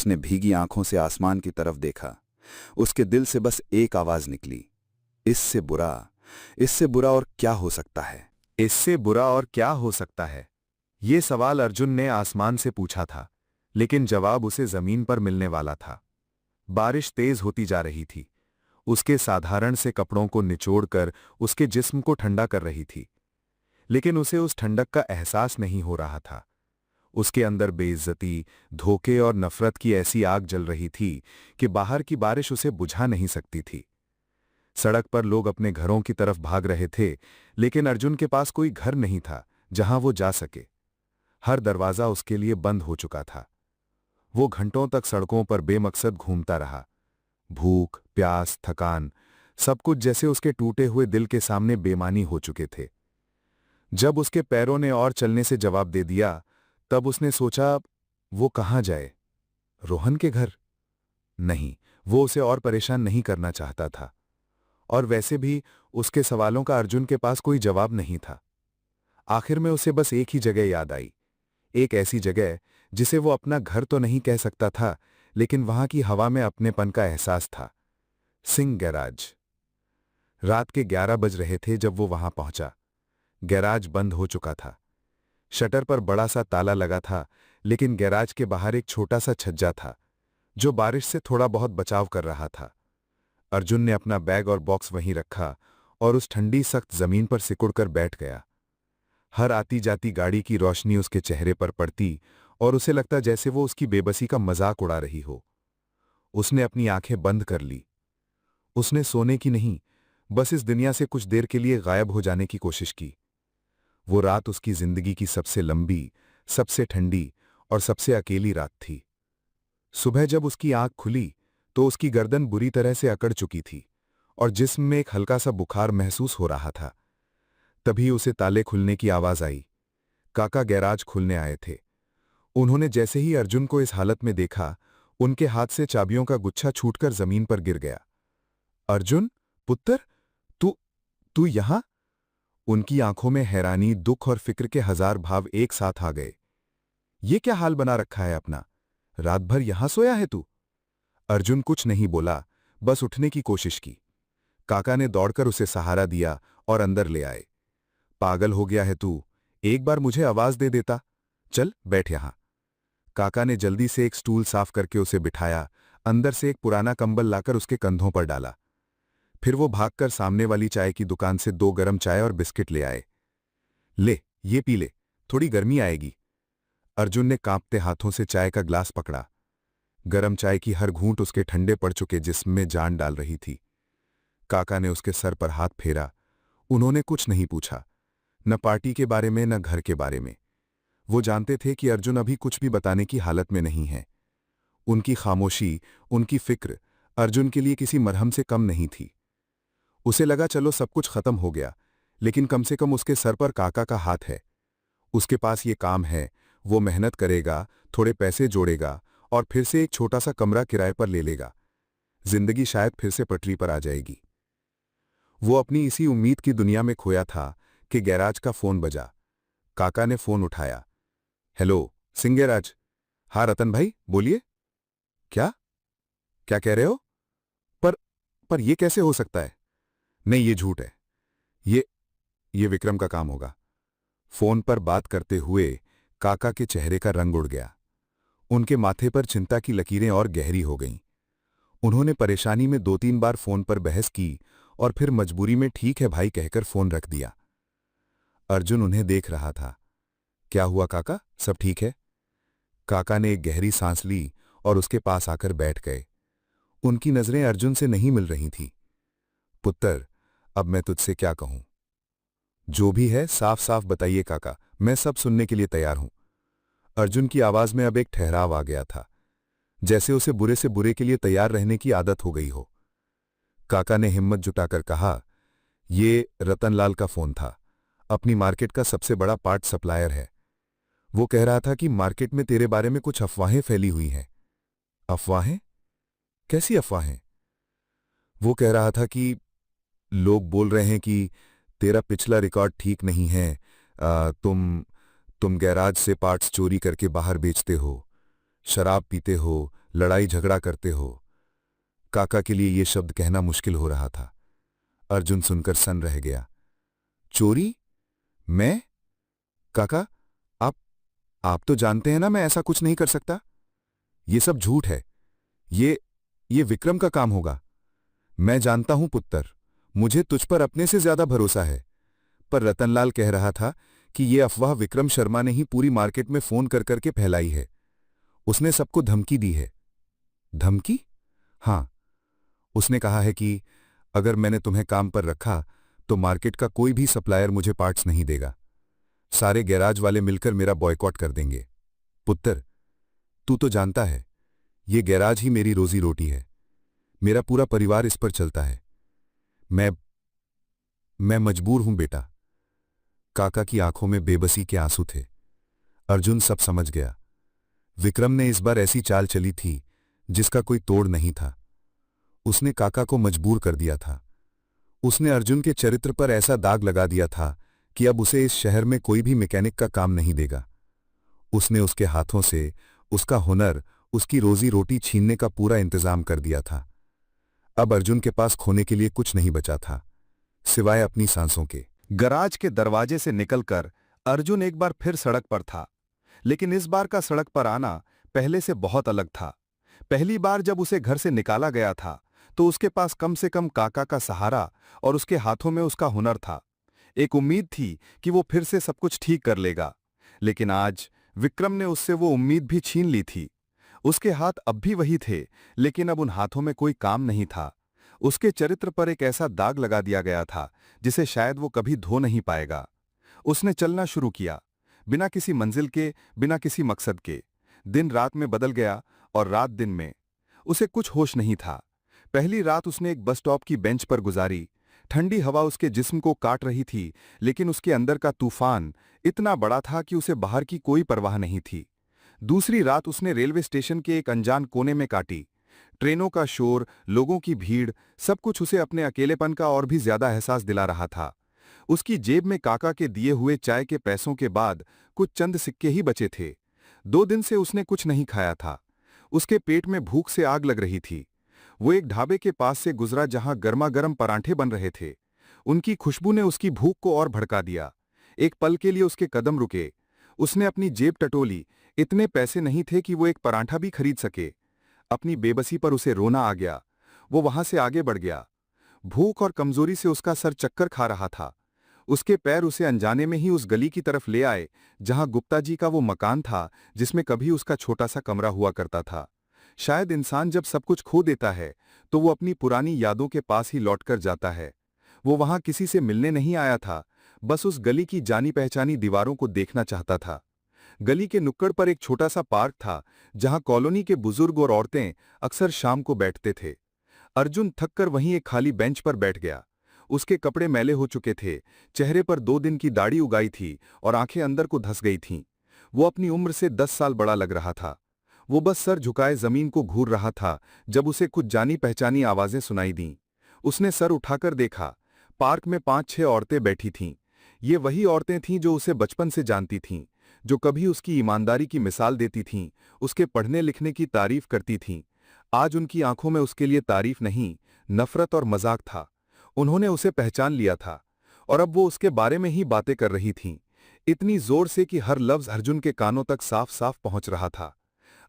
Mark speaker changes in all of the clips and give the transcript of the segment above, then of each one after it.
Speaker 1: उसने भीगी आंखों से आसमान की तरफ देखा। उसके दिल से बस एक आवाज निकली, इससे बुरा, इससे बुरा और क्या हो सकता है?
Speaker 2: इससे बुरा और क्या हो सकता है? ये सवाल अर्जुन ने आसमान से पूछा था, लेकिन जवाब उसे जमीन पर मिलने वाला था। बारिश तेज होती जा रही थी। उसके साधारण से कपड़ों को निचोड़कर उसके जिस्म को ठंडा कर रही थी, लेकिन उसे उस ठंडक का एहसास नहीं हो रहा था। उसके अंदर बेइज्जती, धोखे और नफरत की ऐसी आग जल रही थी कि बाहर की बारिश उसे बुझा नहीं सकती थी। सड़क पर लोग अपने घरों की तरफ भाग रहे थे, लेकिन अर्जुन के पास कोई घर नहीं था जहां वो जा सके। हर दरवाजा उसके लिए बंद हो चुका था। वो घंटों तक सड़कों पर बेमकसद घूमता रहा। भूख, प्यास, थकान, सब कुछ जैसे उसके टूटे हुए दिल के सामने बेमानी हो चुके थे। जब उसके पैरों ने और चलने से जवाब दे दिया, तब उसने सोचा, वो कहाँ जाए? रोहन के घर? नहीं, वो उसे और परेशान नहीं करना चाहता था। और वैसे भी उसके सवालों का अर्जुन के पास कोई जवाब नहीं था। आखिर में उसे बस एक ही जगह याद आई, एक ऐसी जगह जिसे वो अपना घर तो नहीं कह सकता था, लेकिन वहां की हवा में अपनेपन का एहसास था। सिंह गैराज। रात के 11 बज रहे थे जब वो वहां पहुंचा। गैराज बंद हो चुका था। शटर पर बड़ा सा ताला लगा था, लेकिन गैराज के बाहर एक छोटा सा छज्जा था जो बारिश से थोड़ा बहुत बचाव कर रहा था। अर्जुन ने अपना बैग और बॉक्स वहीं रखा और उस ठंडी सख्त जमीन पर सिकुड़कर बैठ गया। हर आती जाती गाड़ी की रोशनी उसके चेहरे पर पड़ती और उसे लगता जैसे वो उसकी बेबसी का मजाक उड़ा रही हो। उसने अपनी आंखें बंद कर ली। उसने सोने की नहीं, बस इस दुनिया से कुछ देर के लिए गायब हो जाने की कोशिश की। वो रात उसकी जिंदगी की सबसे लंबी, सबसे ठंडी और सबसे अकेली रात थी। सुबह जब उसकी आंख खुली तो उसकी गर्दन बुरी तरह से अकड़ चुकी थी और जिस्म में एक हल्का सा बुखार महसूस हो रहा था। तभी उसे ताले खुलने की आवाज आई। काका गैराज खुलने आए थे। उन्होंने जैसे ही अर्जुन को इस हालत में देखा, उनके हाथ से चाबियों का गुच्छा छूटकर जमीन पर गिर गया। अर्जुन, पुत्र, तू तू यहां? उनकी आंखों में हैरानी, दुख और फिक्र के हजार भाव एक साथ आ गए। ये क्या हाल बना रखा है अपना? रात भर यहां सोया है तू? अर्जुन कुछ नहीं बोला, बस उठने की कोशिश की। काका ने दौड़कर उसे सहारा दिया और अंदर ले आए। पागल हो गया है तू? एक बार मुझे आवाज दे देता। चल बैठ यहां। काका ने जल्दी से एक स्टूल साफ करके उसे बिठाया, अंदर से एक पुराना कंबल लाकर उसके कंधों पर डाला। फिर वो भागकर सामने वाली चाय की दुकान से 2 गरम चाय और बिस्किट ले आए। ले, ये पी ले, थोड़ी गर्मी आएगी। अर्जुन ने कांपते हाथों से चाय का ग्लास पकड़ा। गरम चाय की हर घूंट उसके ठंडे पड़ चुके जिस्म में जान डाल रही थी। काका ने उसके सर पर हाथ फेरा। उन्होंने कुछ नहीं पूछा, न पार्टी के बारे में न घर के बारे में। वो जानते थे कि अर्जुन अभी कुछ भी बताने की हालत में नहीं है। उनकी खामोशी, उनकी फिक्र अर्जुन के लिए किसी मरहम से कम नहीं थी। उसे लगा चलो सब कुछ खत्म हो गया, लेकिन कम से कम उसके सर पर काका का हाथ है। उसके पास ये काम है, वो मेहनत करेगा, थोड़े पैसे जोड़ेगा और फिर से एक छोटा सा कमरा किराए पर ले लेगा। जिंदगी शायद फिर से पटरी पर आ जाएगी। वो अपनी इसी उम्मीद की दुनिया में खोया था कि गैराज का फोन बजा। काका ने फोन उठाया। Hello, Singh garage. हाँ रतन भाई, बोलिए। क्या क्या कह रहे हो? पर पर ये कैसे हो सकता है? नहीं, ये झूठ है। ये ये विक्रम का काम होगा। फोन पर बात करते हुए काका के चेहरे का रंग उड़ गया। उनके माथे पर चिंता की लकीरें और गहरी हो गईं। उन्होंने परेशानी में 2-3 बार फोन पर बहस की और फिर मजबूरी में ठीक है भाई कहकर फोन रख दिया। अर्जुन उन्हें देख रहा था। क्या हुआ काका, सब ठीक है? काका ने एक गहरी सांस ली और उसके पास आकर बैठ गए। उनकी नजरें अर्जुन से नहीं मिल रही थीं। पुत्र, अब मैं तुझसे क्या कहूं? जो भी है साफ साफ बताइए काका, मैं सब सुनने के लिए तैयार हूं। अर्जुन की आवाज में अब एक ठहराव आ गया था, जैसे उसे बुरे से बुरे के लिए तैयार रहने की आदत हो गई हो। काका ने हिम्मत जुटाकर कहा, ये रतनलाल का फोन था, अपनी मार्केट का सबसे बड़ा पार्ट सप्लायर है। वो कह रहा था कि मार्केट में तेरे बारे में कुछ अफवाहें फैली हुई हैं। अफवाहें? कैसी अफवाहें? वो कह रहा था कि लोग बोल रहे हैं कि तेरा पिछला रिकॉर्ड ठीक नहीं है। तुम गैराज से पार्ट्स चोरी करके बाहर बेचते हो, शराब पीते हो, लड़ाई झगड़ा करते हो। काका के लिए ये शब्द कहना मुश्किल हो रहा था। अर्जुन सुनकर सन रह गया। चोरी? मैं? काका, आप तो जानते हैं ना मैं ऐसा कुछ नहीं कर सकता। ये सब झूठ है। ये विक्रम का काम होगा। मैं जानता हूं पुत्र, मुझे तुझ पर अपने से ज्यादा भरोसा है। पर रतनलाल कह रहा था कि ये अफवाह विक्रम शर्मा ने ही पूरी मार्केट में फोन कर करके फैलाई है। उसने सबको धमकी दी है। धमकी? हां, उसने कहा है कि अगर मैंने तुम्हें काम पर रखा तो मार्केट का कोई भी सप्लायर मुझे पार्ट्स नहीं देगा। सारे गैराज वाले मिलकर मेरा बॉयकॉट कर देंगे। पुत्र, तू तो जानता है ये गैराज ही मेरी रोजी रोटी है। मेरा पूरा परिवार इस पर चलता है। मैं मजबूर हूं बेटा। काका की आंखों में बेबसी के आंसू थे। अर्जुन सब समझ गया। विक्रम ने इस बार ऐसी चाल चली थी जिसका कोई तोड़ नहीं था। उसने काका को मजबूर कर दिया था। उसने अर्जुन के चरित्र पर ऐसा दाग लगा दिया था कि अब उसे इस शहर में कोई भी मैकेनिक का काम नहीं देगा। उसने उसके हाथों से उसका हुनर, उसकी रोजी रोटी छीनने का पूरा इंतजाम कर दिया था। अब अर्जुन के पास खोने के लिए कुछ नहीं बचा था सिवाय अपनी सांसों के।
Speaker 3: गराज के दरवाजे से निकलकर अर्जुन एक बार फिर सड़क पर था, लेकिन इस बार का सड़क पर आना पहले से बहुत अलग था। पहली बार जब उसे घर से निकाला गया था तो उसके पास कम से कम काका का सहारा और उसके हाथों में उसका हुनर था। एक उम्मीद थी कि वो फिर से सब कुछ ठीक कर लेगा, लेकिन आज विक्रम ने उससे वो उम्मीद भी छीन ली थी। उसके हाथ अब भी वही थे, लेकिन अब उन हाथों में कोई काम नहीं था। उसके चरित्र पर एक ऐसा दाग लगा दिया गया था जिसे शायद वो कभी धो नहीं पाएगा। उसने चलना शुरू किया, बिना किसी मंजिल के, बिना किसी मकसद के। दिन रात में बदल गया और रात दिन में। उसे कुछ होश नहीं था। पहली रात उसने एक बस स्टॉप की बेंच पर गुजारी। ठंडी हवा उसके जिस्म को काट रही थी, लेकिन उसके अंदर का तूफान इतना बड़ा था कि उसे बाहर की कोई परवाह नहीं थी। दूसरी रात उसने रेलवे स्टेशन के एक अनजान कोने में काटी। ट्रेनों का शोर, लोगों की भीड़, सब कुछ उसे अपने अकेलेपन का और भी ज्यादा एहसास दिला रहा था। उसकी जेब में काका के दिए हुए चाय के पैसों के बाद कुछ चंद सिक्के ही बचे थे। 2 दिन से उसने कुछ नहीं खाया था। उसके पेट में भूख से आग लग रही थी। वो एक ढाबे के पास से गुजरा जहां गर्मा गर्म परांठे बन रहे थे। उनकी खुशबू ने उसकी भूख को और भड़का दिया। एक पल के लिए उसके कदम रुके। उसने अपनी जेब टटोली। इतने पैसे नहीं थे कि वो एक परांठा भी खरीद सके। अपनी बेबसी पर उसे रोना आ गया। वो वहां से आगे बढ़ गया। भूख और कमजोरी से उसका सर चक्कर खा रहा था। उसके पैर उसे अनजाने में ही उस गली की तरफ ले आए जहां गुप्ता जी का वो मकान था जिसमें कभी उसका छोटा सा कमरा हुआ करता था। शायद इंसान जब सब कुछ खो देता है तो वो अपनी पुरानी यादों के पास ही लौटकर जाता है। वो वहां किसी से मिलने नहीं आया था, बस उस गली की जानी पहचानी दीवारों को देखना चाहता था। गली के नुक्कड़ पर एक छोटा सा पार्क था जहां कॉलोनी के बुजुर्ग और औरतें अक्सर शाम को बैठते थे। अर्जुन थककर वहीं एक खाली बेंच पर बैठ गया। उसके कपड़े मैले हो चुके थे, चेहरे पर 2 दिन की दाढ़ी उगाई थी और आंखें अंदर को धंस गई थीं। वो अपनी उम्र से 10 साल बड़ा लग रहा था। वो बस सर झुकाए जमीन को घूर रहा था जब उसे कुछ जानी पहचानी आवाजें सुनाई दीं। उसने सर उठाकर देखा। पार्क में 5-6 औरतें बैठी थीं। ये वही औरतें थीं जो उसे बचपन से जानती थीं, जो कभी उसकी ईमानदारी की मिसाल देती थीं, उसके पढ़ने लिखने की तारीफ करती थीं। आज उनकी आंखों में उसके लिए तारीफ नहीं, नफरत और मजाक था। उन्होंने उसे पहचान लिया था और अब वो उसके बारे में ही बातें कर रही थीं, इतनी जोर से कि हर लफ्ज अर्जुन के कानों तक साफ साफ पहुंच रहा था।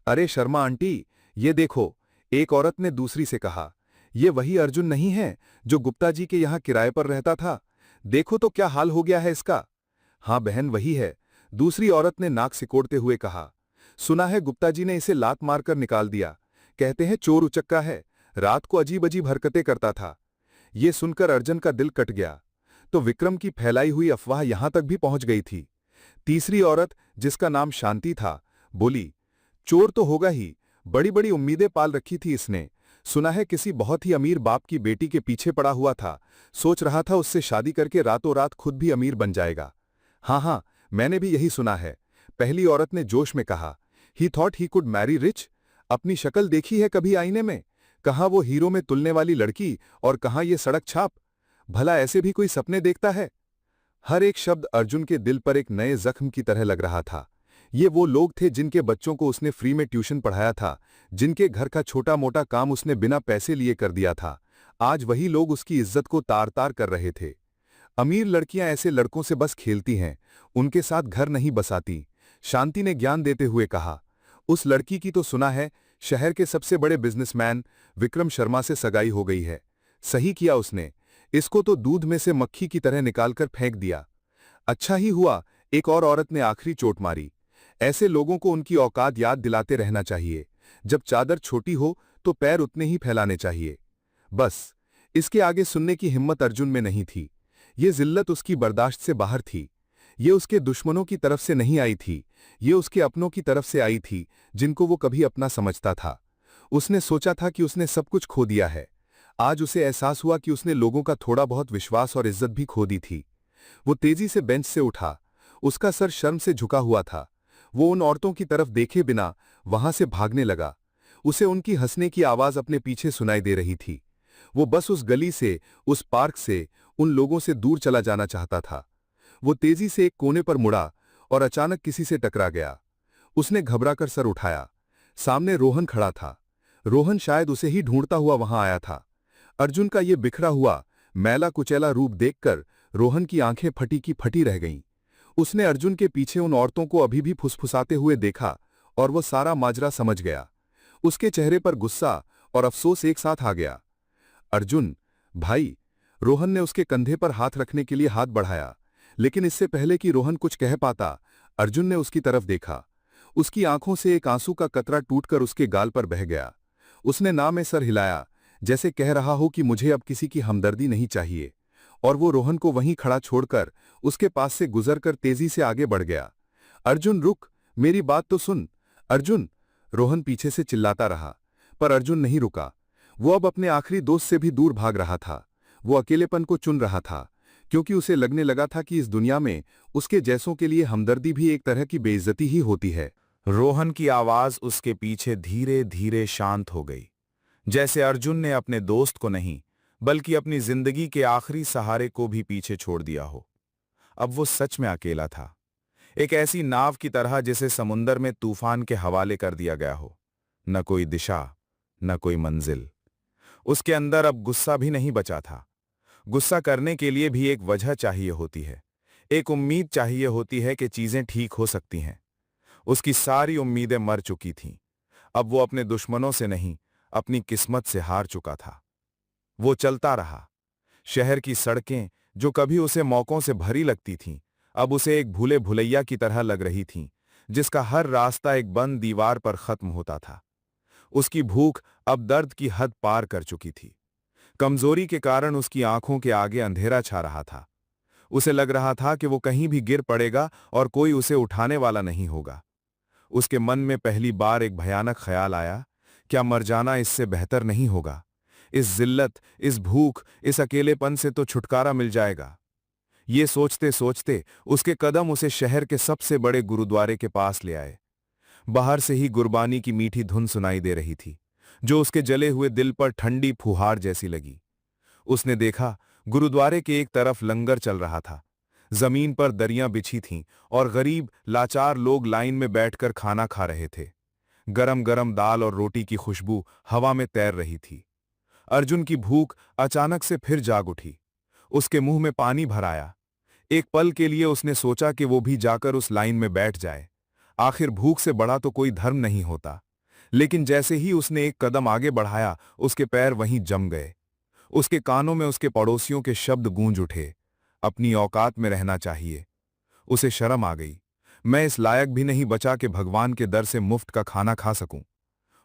Speaker 3: अरे शर्मा आंटी, ये देखो, एक औरत ने दूसरी से कहा। ये वही अर्जुन नहीं है जो गुप्ता जी के यहां किराए पर रहता था? देखो तो क्या हाल हो गया है इसका। हाँ बहन, वही है, दूसरी औरत ने नाक सिकोड़ते हुए कहा। सुना है गुप्ता जी ने इसे लात मारकर निकाल दिया। कहते हैं चोर उचक्का है, रात को अजीब अजीब हरकतें करता था। ये सुनकर अर्जुन का दिल कट गया। तो विक्रम की फैलाई हुई अफवाह यहां तक भी पहुंच गई थी। तीसरी औरत, जिसका नाम शांति था, बोली, चोर तो होगा ही, बड़ी बड़ी उम्मीदें पाल रखी थी इसने। सुना है किसी बहुत ही अमीर बाप की बेटी के पीछे पड़ा हुआ था, सोच रहा था उससे शादी करके रातों रात खुद भी अमीर बन जाएगा। हाँ, मैंने भी यही सुना है, पहली औरत ने जोश में कहा। ही thought he could Mary rich. अपनी शक्ल देखी है कभी आईने में? कहाँ वो हीरो में तुलने वाली लड़की और कहाँ ये सड़क छाप। भला ऐसे भी कोई सपने देखता है? हर एक शब्द अर्जुन के दिल पर एक नए जख्म की तरह लग रहा था। ये वो लोग थे जिनके बच्चों को उसने फ्री में ट्यूशन पढ़ाया था, जिनके घर का छोटा मोटा काम उसने बिना पैसे लिए कर दिया था। आज वही लोग उसकी इज्जत को तार तार कर रहे थे। अमीर लड़कियां ऐसे लड़कों से बस खेलती हैं, उनके साथ घर नहीं बसाती। शांति ने ज्ञान देते हुए कहा, उस लड़की की तो सुना है शहर के सबसे बड़े बिजनेसमैन विक्रम शर्मा से सगाई हो गई है। सही किया उसने, इसको तो दूध में से मक्खी की तरह निकालकर फेंक दिया। अच्छा ही हुआ एक और औरत ने आखिरी चोट मारी। ऐसे लोगों को उनकी औकात याद दिलाते रहना चाहिए। जब चादर छोटी हो तो पैर उतने ही फैलाने चाहिए। बस इसके आगे सुनने की हिम्मत अर्जुन में नहीं थी। ये जिल्लत उसकी बर्दाश्त से बाहर थी। ये उसके दुश्मनों की तरफ से नहीं आई थी, ये उसके अपनों की तरफ से आई थी, जिनको वो कभी अपना समझता था। उसने सोचा था कि उसने सब कुछ खो दिया है। आज उसे एहसास हुआ कि उसने लोगों का थोड़ा बहुत विश्वास और इज्जत भी खो दी थी। वो तेजी से बेंच से उठा। उसका सर शर्म से झुका हुआ था। वो उन औरतों की तरफ देखे बिना वहां से भागने लगा। उसे उनकी हंसने की आवाज अपने पीछे सुनाई दे रही थी। वो बस उस गली से, उस पार्क से, उन लोगों से दूर चला जाना चाहता था। वो तेजी से एक कोने पर मुड़ा और अचानक किसी से टकरा गया। उसने घबराकर सर उठाया। सामने रोहन खड़ा था। रोहन शायद उसे ही ढूंढता हुआ वहां आया था। अर्जुन का ये बिखरा हुआ, मैला कुचैला रूप देखकर रोहन की आंखें फटी की फटी रह गईं। उसने अर्जुन के पीछे उन औरतों को अभी भी फुसफुसाते हुए देखा और वो सारा माजरा समझ गया। उसके चेहरे पर गुस्सा और अफसोस एक साथ आ गया। अर्जुन, भाई। रोहन ने उसके कंधे पर हाथ रखने के लिए हाथ बढ़ाया, लेकिन इससे पहले कि रोहन कुछ कह पाता, अर्जुन ने उसकी तरफ देखा। उसकी आंखों से एक आंसू का कतरा टूटकर उसके गाल पर बह गया। उसने ना में सर हिलाया, जैसे कह रहा हो कि मुझे अब किसी की हमदर्दी नहीं चाहिए, और वो रोहन को वहीं खड़ा छोड़कर उसके पास से गुजरकर तेजी से आगे बढ़ गया। अर्जुन रुक, मेरी बात तो सुन। अर्जुन, रोहन पीछे से चिल्लाता रहा, पर अर्जुन नहीं रुका। वो अब अपने आखिरी दोस्त से भी दूर भाग रहा था। वो अकेलेपन को चुन रहा था, क्योंकि उसे लगने लगा था कि इस दुनिया में उसके जैसों के लिए हमदर्दी भी एक तरह की बेइज्जती ही होती है।
Speaker 2: रोहन की आवाज उसके पीछे धीरे धीरे शांत हो गई, जैसे अर्जुन ने अपने दोस्त को नहीं बल्कि अपनी जिंदगी के आखिरी सहारे को भी पीछे छोड़ दिया हो। अब वो सच में अकेला था, एक ऐसी नाव की तरह जिसे समुंदर में तूफान के हवाले कर दिया गया हो। न कोई दिशा, न कोई मंजिल। उसके अंदर अब गुस्सा भी नहीं बचा था। गुस्सा करने के लिए भी एक वजह चाहिए होती है, एक उम्मीद चाहिए होती है कि चीजें ठीक हो सकती हैं। उसकी सारी उम्मीदें मर चुकी थीं। अब वो अपने दुश्मनों से नहीं, अपनी किस्मत से हार चुका था। वो चलता रहा। शहर की सड़कें, जो कभी उसे मौकों से भरी लगती थीं, अब उसे एक भूले भुलैया की तरह लग रही थीं, जिसका हर रास्ता एक बंद दीवार पर खत्म होता था। उसकी भूख अब दर्द की हद पार कर चुकी थी। कमजोरी के कारण उसकी आंखों के आगे अंधेरा छा रहा था। उसे लग रहा था कि वो कहीं भी गिर पड़ेगा और कोई उसे उठाने वाला नहीं होगा। उसके मन में पहली बार एक भयानक ख्याल आया, क्या मर जाना इससे बेहतर नहीं होगा? इस जिल्लत, इस भूख, इस अकेलेपन से तो छुटकारा मिल जाएगा। ये सोचते सोचते उसके कदम उसे शहर के सबसे बड़े गुरुद्वारे के पास ले आए। बाहर से ही गुरबानी की मीठी धुन सुनाई दे रही थी, जो उसके जले हुए दिल पर ठंडी फुहार जैसी लगी। उसने देखा, गुरुद्वारे के एक तरफ लंगर चल रहा था। जमीन पर दरियां बिछी थीं और गरीब लाचार लोग लाइन में बैठकर खाना खा रहे थे। गरम गरम दाल और रोटी की खुशबू हवा में तैर रही थी। अर्जुन की भूख अचानक से फिर जाग उठी। उसके मुंह में पानी भर आया। एक पल के लिए उसने सोचा कि वो भी जाकर उस लाइन में बैठ जाए। आखिर भूख से बड़ा तो कोई धर्म नहीं होता। लेकिन जैसे ही उसने एक कदम आगे बढ़ाया, उसके पैर वहीं जम गए। उसके कानों में उसके पड़ोसियों के शब्द गूंज उठे, अपनी औकात में रहना चाहिए। उसे शर्म आ गई। मैं इस लायक भी नहीं बचा कि भगवान के दर से मुफ्त का खाना खा सकूं।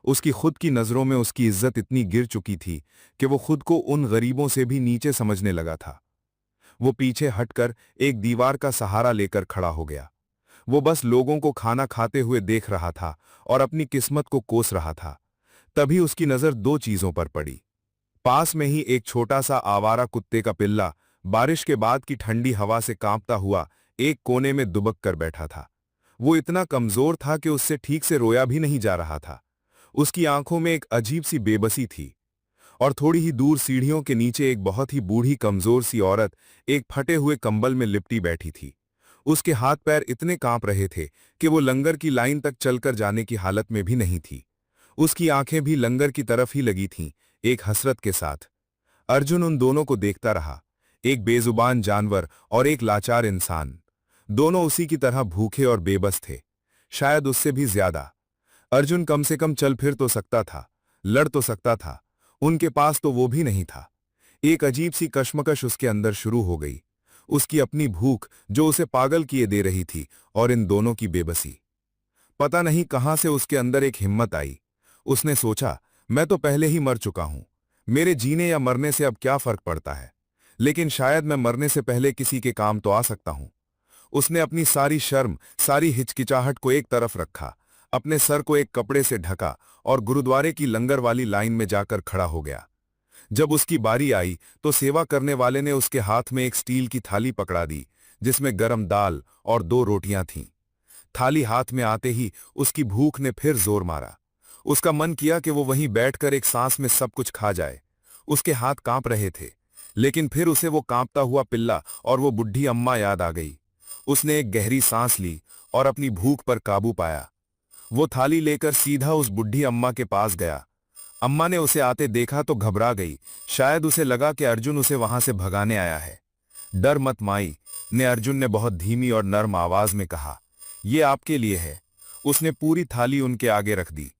Speaker 2: उसकी खुद की नजरों में उसकी इज्जत इतनी गिर चुकी थी कि वो खुद को उन गरीबों से भी नीचे समझने लगा था। वो पीछे हटकर एक दीवार का सहारा लेकर खड़ा हो गया। वो बस लोगों को खाना खाते हुए देख रहा था और अपनी किस्मत को कोस रहा था। तभी उसकी नजर दो चीजों पर पड़ी। पास में ही एक छोटा सा आवारा कुत्ते का पिल्ला बारिश के बाद की ठंडी हवा से कांपता हुआ एक कोने में दुबक कर बैठा था। वो इतना कमजोर था कि उससे ठीक से रोया भी नहीं जा रहा था। उसकी आंखों में एक अजीब सी बेबसी थी। और थोड़ी ही दूर सीढ़ियों के नीचे एक बहुत ही बूढ़ी कमजोर सी औरत एक फटे हुए कंबल में लिपटी बैठी थी। उसके हाथ पैर इतने कांप रहे थे कि वो लंगर की लाइन तक चलकर जाने की हालत में भी नहीं थी। उसकी आंखें भी लंगर की तरफ ही लगी थीं, एक हसरत के साथ। अर्जुन उन दोनों को देखता रहा, एक बेजुबान जानवर और एक लाचार इंसान। दोनों उसी की तरह भूखे और बेबस थे, शायद उससे भी ज्यादा। अर्जुन कम से कम चल फिर तो सकता था, लड़ तो सकता था, उनके पास तो वो भी नहीं था। एक अजीब सी कश्मकश उसके अंदर शुरू हो गई, उसकी अपनी भूख जो उसे पागल किए दे रही थी, और इन दोनों की बेबसी। पता नहीं कहां से उसके अंदर एक हिम्मत आई। उसने सोचा, मैं तो पहले ही मर चुका हूं, मेरे जीने या मरने से अब क्या फर्क पड़ता है, लेकिन शायद मैं मरने से पहले किसी के काम तो आ सकता हूं। उसने अपनी सारी शर्म, सारी हिचकिचाहट को एक तरफ रखा, अपने सर को एक कपड़े से ढका और गुरुद्वारे की लंगर वाली लाइन में जाकर खड़ा हो गया। जब उसकी बारी आई तो सेवा करने वाले ने उसके हाथ में एक स्टील की थाली पकड़ा दी, जिसमें गरम दाल और 2 रोटियां थीं। थाली हाथ में आते ही उसकी भूख ने फिर जोर मारा। उसका मन किया कि वो वहीं बैठकर एक सांस में सब कुछ खा जाए। उसके हाथ कांप रहे थे, लेकिन फिर उसे वो कांपता हुआ पिल्ला और वो बुढ़ी अम्मा याद आ गई। उसने एक गहरी सांस ली और अपनी भूख पर काबू पाया। वो थाली लेकर सीधा उस बुढ़ी अम्मा के पास गया। अम्मा ने उसे आते देखा तो घबरा गई, शायद उसे लगा कि अर्जुन उसे वहां से भगाने आया है। डर मत माई, ने अर्जुन ने बहुत धीमी और नर्म आवाज में कहा, ये आपके लिए है। उसने पूरी थाली उनके आगे रख दी।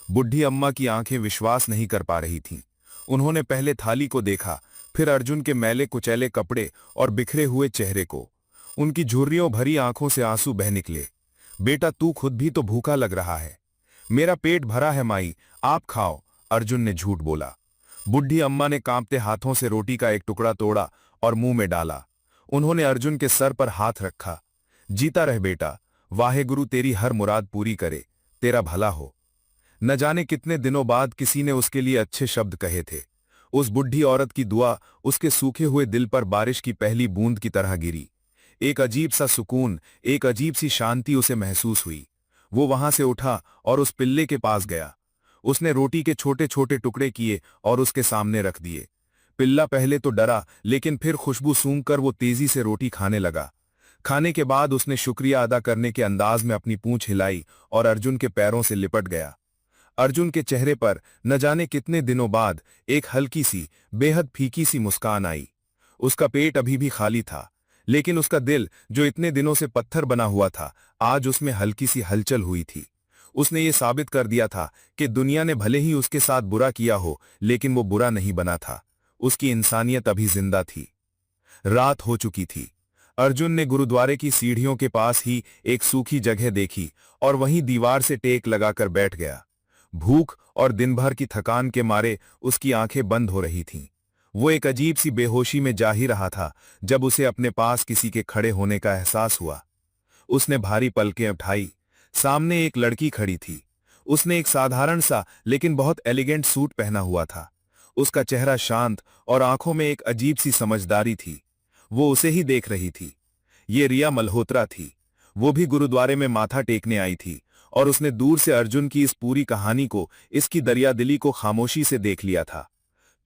Speaker 2: बुढ़ी अम्मा की आंखें विश्वास नहीं कर पा रही थीं। उन्होंने पहले थाली को देखा, फिर अर्जुन के मैले कुचैले कपड़े और बिखरे हुए चेहरे को। उनकी झुर्रियों भरी आंखों से आंसू बह निकले। बेटा, तू खुद भी तो भूखा लग रहा है। मेरा पेट भरा है माई, आप खाओ, अर्जुन ने झूठ बोला। बुढ़ी अम्मा ने कांपते हाथों से रोटी का एक टुकड़ा तोड़ा और मुंह में डाला। उन्होंने अर्जुन के सर पर हाथ रखा। जीता रह बेटा, वाहेगुरु तेरी हर मुराद पूरी करे, तेरा भला हो। न जाने कितने दिनों बाद किसी ने उसके लिए अच्छे शब्द कहे थे। उस बुढ़ी औरत की दुआ उसके सूखे हुए दिल पर बारिश की पहली बूंद की तरह गिरी। एक अजीब सा सुकून, एक अजीब सी शांति उसे महसूस हुई। वो वहां से उठा और उस पिल्ले के पास गया। उसने रोटी के छोटे छोटे टुकड़े किए और उसके सामने रख दिए। पिल्ला पहले तो डरा, लेकिन फिर खुशबू सूंघकर वो तेजी से रोटी खाने लगा। खाने के बाद उसने शुक्रिया अदा करने के अंदाज में अपनी पूंछ हिलाई और अर्जुन के पैरों से लिपट गया। अर्जुन के चेहरे पर न जाने कितने दिनों बाद एक हल्की सी, बेहद फीकी सी मुस्कान आई। उसका पेट अभी भी खाली था, लेकिन उसका दिल, जो इतने दिनों से पत्थर बना हुआ था, आज उसमें हल्की सी हलचल हुई थी। उसने ये साबित कर दिया था कि दुनिया ने भले ही उसके साथ बुरा किया हो, लेकिन वो बुरा नहीं बना था। उसकी इंसानियत अभी जिंदा थी। रात हो चुकी थी। अर्जुन ने गुरुद्वारे की सीढ़ियों के पास ही एक सूखी जगह देखी और वहीं दीवार से टेक लगाकर बैठ गया। भूख और दिन भर की थकान के मारे उसकी आंखें बंद हो रही थीं। वो एक अजीब सी बेहोशी में जा ही रहा था जब उसे अपने पास किसी के खड़े होने का एहसास हुआ। उसने भारी पलकें उठाई। सामने एक लड़की खड़ी थी। उसने एक साधारण सा लेकिन बहुत एलिगेंट सूट पहना हुआ था। उसका चेहरा शांत और आंखों में एक अजीब सी समझदारी थी। वो उसे ही देख रही थी। ये रिया मल्होत्रा थी। वो भी गुरुद्वारे में माथा टेकने आई थी और उसने दूर से अर्जुन की इस पूरी कहानी को, इसकी दरियादिली को खामोशी से देख लिया था।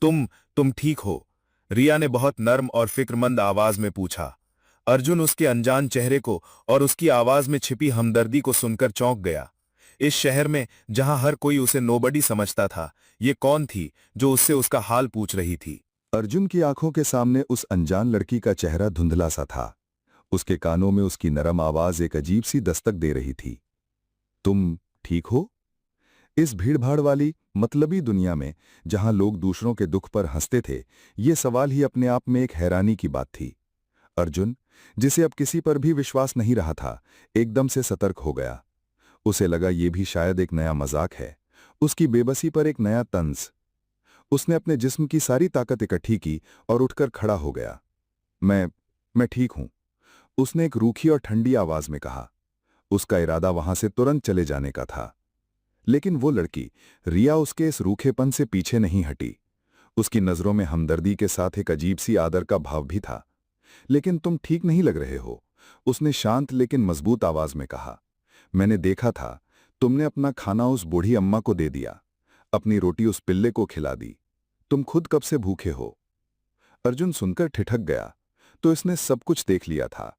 Speaker 2: तुम ठीक हो? रिया ने बहुत नर्म और फिक्रमंद आवाज में पूछा। अर्जुन उसके अनजान चेहरे को और उसकी आवाज में छिपी हमदर्दी को सुनकर चौंक गया। इस शहर में जहां हर कोई उसे नोबडी समझता था, ये कौन थी जो उससे उसका हाल पूछ रही थी?
Speaker 3: अर्जुन की आंखों के सामने उस अनजान लड़की का चेहरा धुंधला सा था। उसके कानों में उसकी नरम आवाज एक अजीब सी दस्तक दे रही थी। तुम ठीक हो? इस भीड़भाड़ वाली, मतलबी दुनिया में जहां लोग दूसरों के दुख पर हंसते थे, ये सवाल ही अपने आप में एक हैरानी की बात थी। अर्जुन, जिसे अब किसी पर भी विश्वास नहीं रहा था, एकदम से सतर्क हो गया। उसे लगा ये भी शायद एक नया मजाक है, उसकी बेबसी पर एक नया तंज। उसने अपने जिस्म की सारी ताकत इकट्ठी की और उठकर खड़ा हो गया। मैं ठीक हूं, उसने एक रूखी और ठंडी आवाज में कहा। उसका इरादा वहां से तुरंत चले जाने का था, लेकिन वो लड़की, रिया, उसके इस रूखेपन से पीछे नहीं हटी। उसकी नजरों में हमदर्दी के साथ एक अजीब सी आदर का भाव भी था। लेकिन तुम ठीक नहीं लग रहे हो, उसने शांत लेकिन मजबूत आवाज में कहा। मैंने देखा था, तुमने अपना खाना उस बूढ़ी अम्मा को दे दिया, अपनी रोटी उस पिल्ले को खिला दी। तुम खुद कब से भूखे हो? अर्जुन सुनकर ठिठक गया। तो इसने सब कुछ देख लिया था।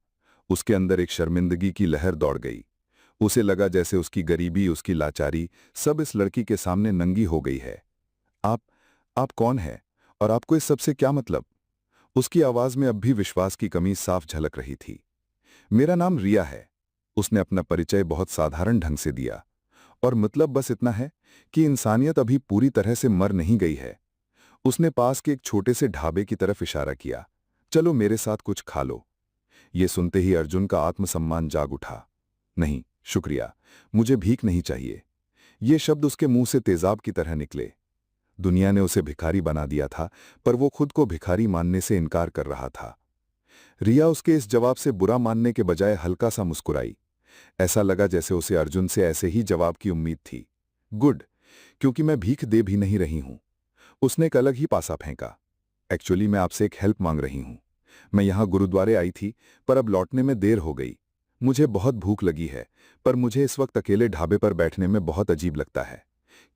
Speaker 3: उसके अंदर एक शर्मिंदगी की लहर दौड़ गई। उसे लगा जैसे उसकी गरीबी, उसकी लाचारी सब इस लड़की के सामने नंगी हो गई है। आप कौन हैं और आपको इस सबसे क्या मतलब? उसकी आवाज में अब भी विश्वास की कमी साफ झलक रही थी। मेरा नाम रिया है। उसने अपना परिचय बहुत साधारण ढंग से दिया। और मतलब बस इतना है कि इंसानियत अभी पूरी तरह से मर नहीं गई है। उसने पास के एक छोटे से ढाबे की तरफ इशारा किया। चलो मेरे साथ कुछ खा लो। ये सुनते ही अर्जुन का आत्मसम्मान जाग उठा। नहीं शुक्रिया, मुझे भीख नहीं चाहिए। ये शब्द उसके मुंह से तेजाब की तरह निकले। दुनिया ने उसे भिखारी बना दिया था, पर वो खुद को भिखारी मानने से इनकार कर रहा था। रिया उसके इस जवाब से बुरा मानने के बजाय हल्का सा मुस्कुराई। ऐसा लगा जैसे उसे अर्जुन से ऐसे ही जवाब की उम्मीद थी। गुड, क्योंकि मैं भीख दे भी नहीं रही हूं। उसने एक अलग ही पासा फेंका। एक्चुअली मैं आपसे एक हेल्प मांग रही हूं। मैं यहां गुरुद्वारे आई थी, पर अब लौटने में देर हो गई। मुझे बहुत भूख लगी है, पर मुझे इस वक्त अकेले ढाबे पर बैठने में बहुत अजीब लगता है।